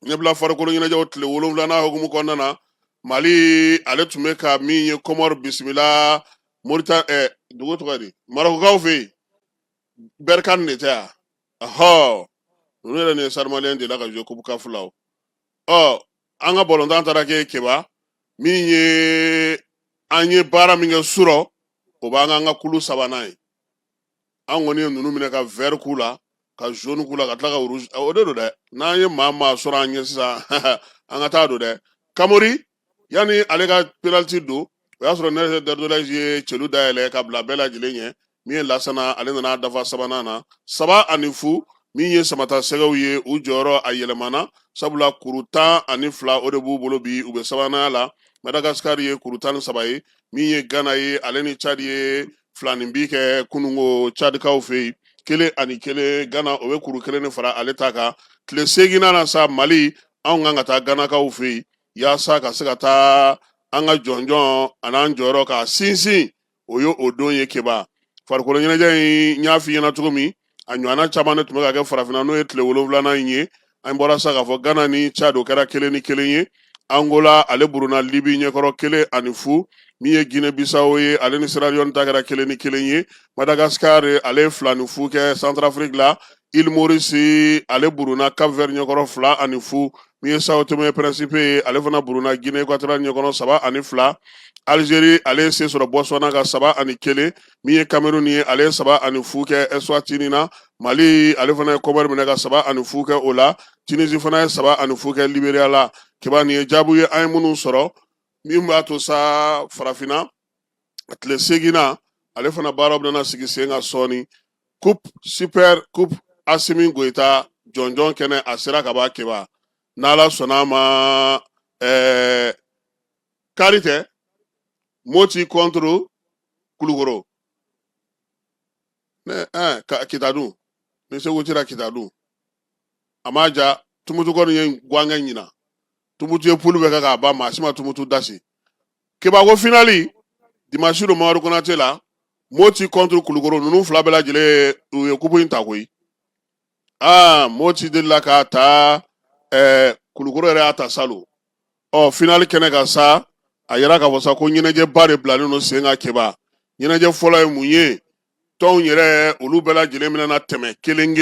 ɲɛbila farikolo ɲɛnajɛw tile 7 hukumu kɔnɔna na Mali ale tun bɛ ka min ye Comore bisimila Mauritanie dugu tɔgɔ di Marocains fɛ yen Berkane de tɛ yan ɔhɔ ninnu yɛrɛ ni Sarmaliens de la ka jouer Coupe CAF la an ka balontan taara kɛ Keba min ye an ye baara min kɛ surɔ o b'an ka kulu sabanan ye an kɔni ye ninnu minɛ ka vert k'u la ka jaune k'u la ka tila ka rouge o de don dɛ n'an ye maa sɔrɔ an ɲɛ sisan an ka taa don dɛ Kamori yanni ale ka penalty don o y'a sɔrɔ Nelson Derdolais ye celu dayɛlɛ ka bila bɛɛ lajɛlen ɲɛ min ye Lasana ale nana dafa sabanan na 3-0 min ye Samata Sɛgɛw ye u jɔyɔrɔ a yɛlɛmana sabula kuru 12 o de b'u bolo bi u bɛ sabanan la Madagascar ye kuru 13 ye min ye Ghana ye ale ni Chad ye filaninbi kɛ kunungo Chadkaw fɛ yen 1-1 Ghana o bɛ kuru 1 fara ale ta kan tile 8 na sa Mali anw kan ka taa Ghanakaw fɛ yen yaasa ka se ka taa an ka jɔnjɔn an'an jɔyɔrɔ ka sinsin o ye o don ye Keba farikolo ɲɛnajɛ in n y'a f'i ɲɛna cogo min a ɲɔgɔnna caman de tun bɛ ka kɛ farafinna n'o ye tile 7nan in ye an bɔra sa k'a fɔ Ghana ni Chad o kɛra 1-1 ye Angola ale buruna Libi ɲɛkɔrɔ 1-0 min ye Guinée Bissau ye ale ni Sierra Leone ta kɛra 1-1 ye Madagascar ale 2-0 kɛ Centrafrique la Île Maurice ale buruna Cap Vert ɲɛkɔrɔ 2-0 min ye Sao Tome et Principe ye ale fana buruna Guinée Équatoriale ɲɛkɔrɔ 3-2 Algérie ale se sɔrɔ Botswana ka 3-1 min ye Cameroun ye ale 3-0 kɛ Eswatini na Mali ale fana ye Comore minɛ ka 3-0 kɛ o la Tunisie fana ye 3-0 kɛ Libéria la Keba nin ye jaabu ye an ye minnu sɔrɔ min b'a to sa farafinna tile 8nan ale fana baaraw bɛna sigi sen ka sɔɔni Super Coupe Assimi Goïta jɔnjɔn kɛnɛ a sera ka b'a Keba n'Ala sɔnna a ma kari tɛ Moti contre Kulukoro Kitadun ni Segu cira Kitadun a ma ja Tumutu kɔni ye gwankɛ ɲina Tumutu ye poule bɛ kɛ k'a ban maa si ma Tumutu dasi Keba ko finali dimanche don Mamadu Konate la Moti contre Kulukoro ninnu fila bɛɛ lajɛlen u ye coupe in ta koyi Moti delila k'a ta Kulukoro yɛrɛ y'a ta salon finali kɛnɛ kan sa a yɛrɛ k'a fɔ sa ko ɲɛnajɛba de bilalen don sen kan Keba ɲɛnajɛ fɔlɔ ye mun ye tɔnw yɛrɛ olu bɛɛ lajɛlen bɛna tɛmɛ kelen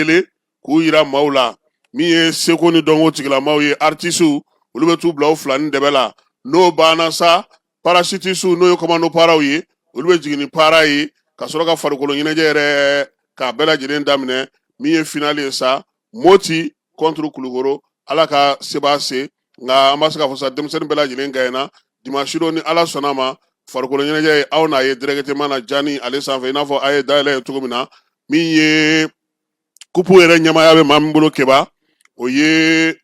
k'u yira maaw la min ye seko ni dɔnko tigilamaw ye artistes olu bɛ t'u bila o fila ni dɛbɛ la n'o banna sa parachutiste n'o ye commando paraw ye olu bɛ jigin ni para ye ka sɔrɔ ka farikolo ɲɛnajɛ yɛrɛ k'a bɛɛ lajɛlen daminɛ min ye finale ye sa Moti contre Kulukoro Ala ka se b'a se nka an b'a se k'a fɔ sa denmisɛnnin bɛɛ lajɛlen gagnera dimanche don ni Ala sɔnna ma farikolo ɲɛnajɛ ye aw n'a ye directement na Jani ale sanfɛ i n'a fɔ a ye dayɛlɛ ye cogo min na min ye coupe yɛrɛ ɲɛmaaya bɛ maa min bolo Keba o ye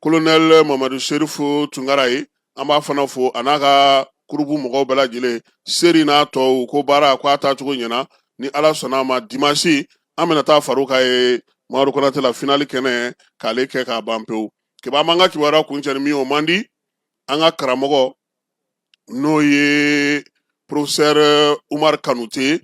colonel Mamadu Serifu Tunkara ye an b'a fana fo a n'a ka kurubu mɔgɔw bɛɛ lajɛlen seri n'a tɔw ko baara ko a taacogo ɲɛna ni Ala sɔnna a ma dimanche an bɛna taa far'o kan ye Mamadu Konate la finali kɛnɛ k'ale kɛ k'a ban pewu Keba an b'an ka kibaruya kuncɛ ni min ye o man di an ka karamɔgɔ n'o ye professeur Umar Kanute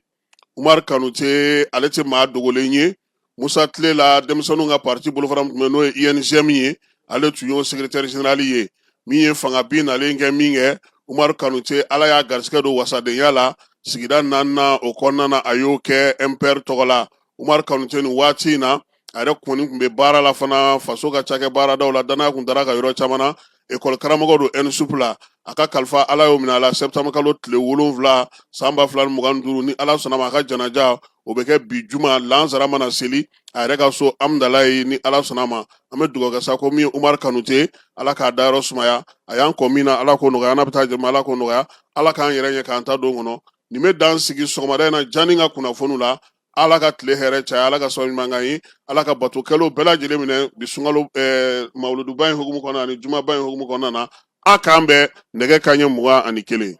ale tɛ maa dogolen ye Musa Tile la denmisɛnninw ka parti bolofara min tun bɛ n'o ye INGM ye ale tun y'o secrétaire général ye min ye fanga bin nalen kɛ min kɛ Umar Kanute Ala y'a garisigɛ don wasadenya la sigida 4nan o kɔnɔna na a y'o kɛ MPR tɔgɔ la Umar Kanute nin waati in na a yɛrɛ kɔni tun bɛ baara la fana faso ka cakɛ baaradaw la danaya kun dara ka yɔrɔ caman na école karamɔgɔ don ENSUP la a ka kalifa Ala y'o minɛ a la septembre kalo tile 7 san 2025 ni Ala sɔnna ma a ka janaja o bɛ kɛ bi juma lansara mana seli a yɛrɛ ka so Amdalayi ni Ala sɔnna ma an bɛ dugawu kɛ sa ko min ye Umar Kanute Ala k'a dayɔrɔ sumaya a y'an kɔ min na Ala k'o nɔgɔya n'a bɛ taa jɛma Ala k'o nɔgɔya Ala k'an yɛrɛ ɲɛ k'an ta don kɔnɔ nin bɛ dan sigi sɔgɔmada in na Jani ka kunnafoniw la Ala ka tile hɛrɛ caya Ala ka sɔn ɲuman k'an ye Ala ka batokɛlaw bɛɛ lajɛlen minɛ bi sunkalo mawuluduba in hukumu kɔnɔna ani jumaba in hukumu kɔnɔna na a k'an bɛn nɛgɛ kanɲɛ 21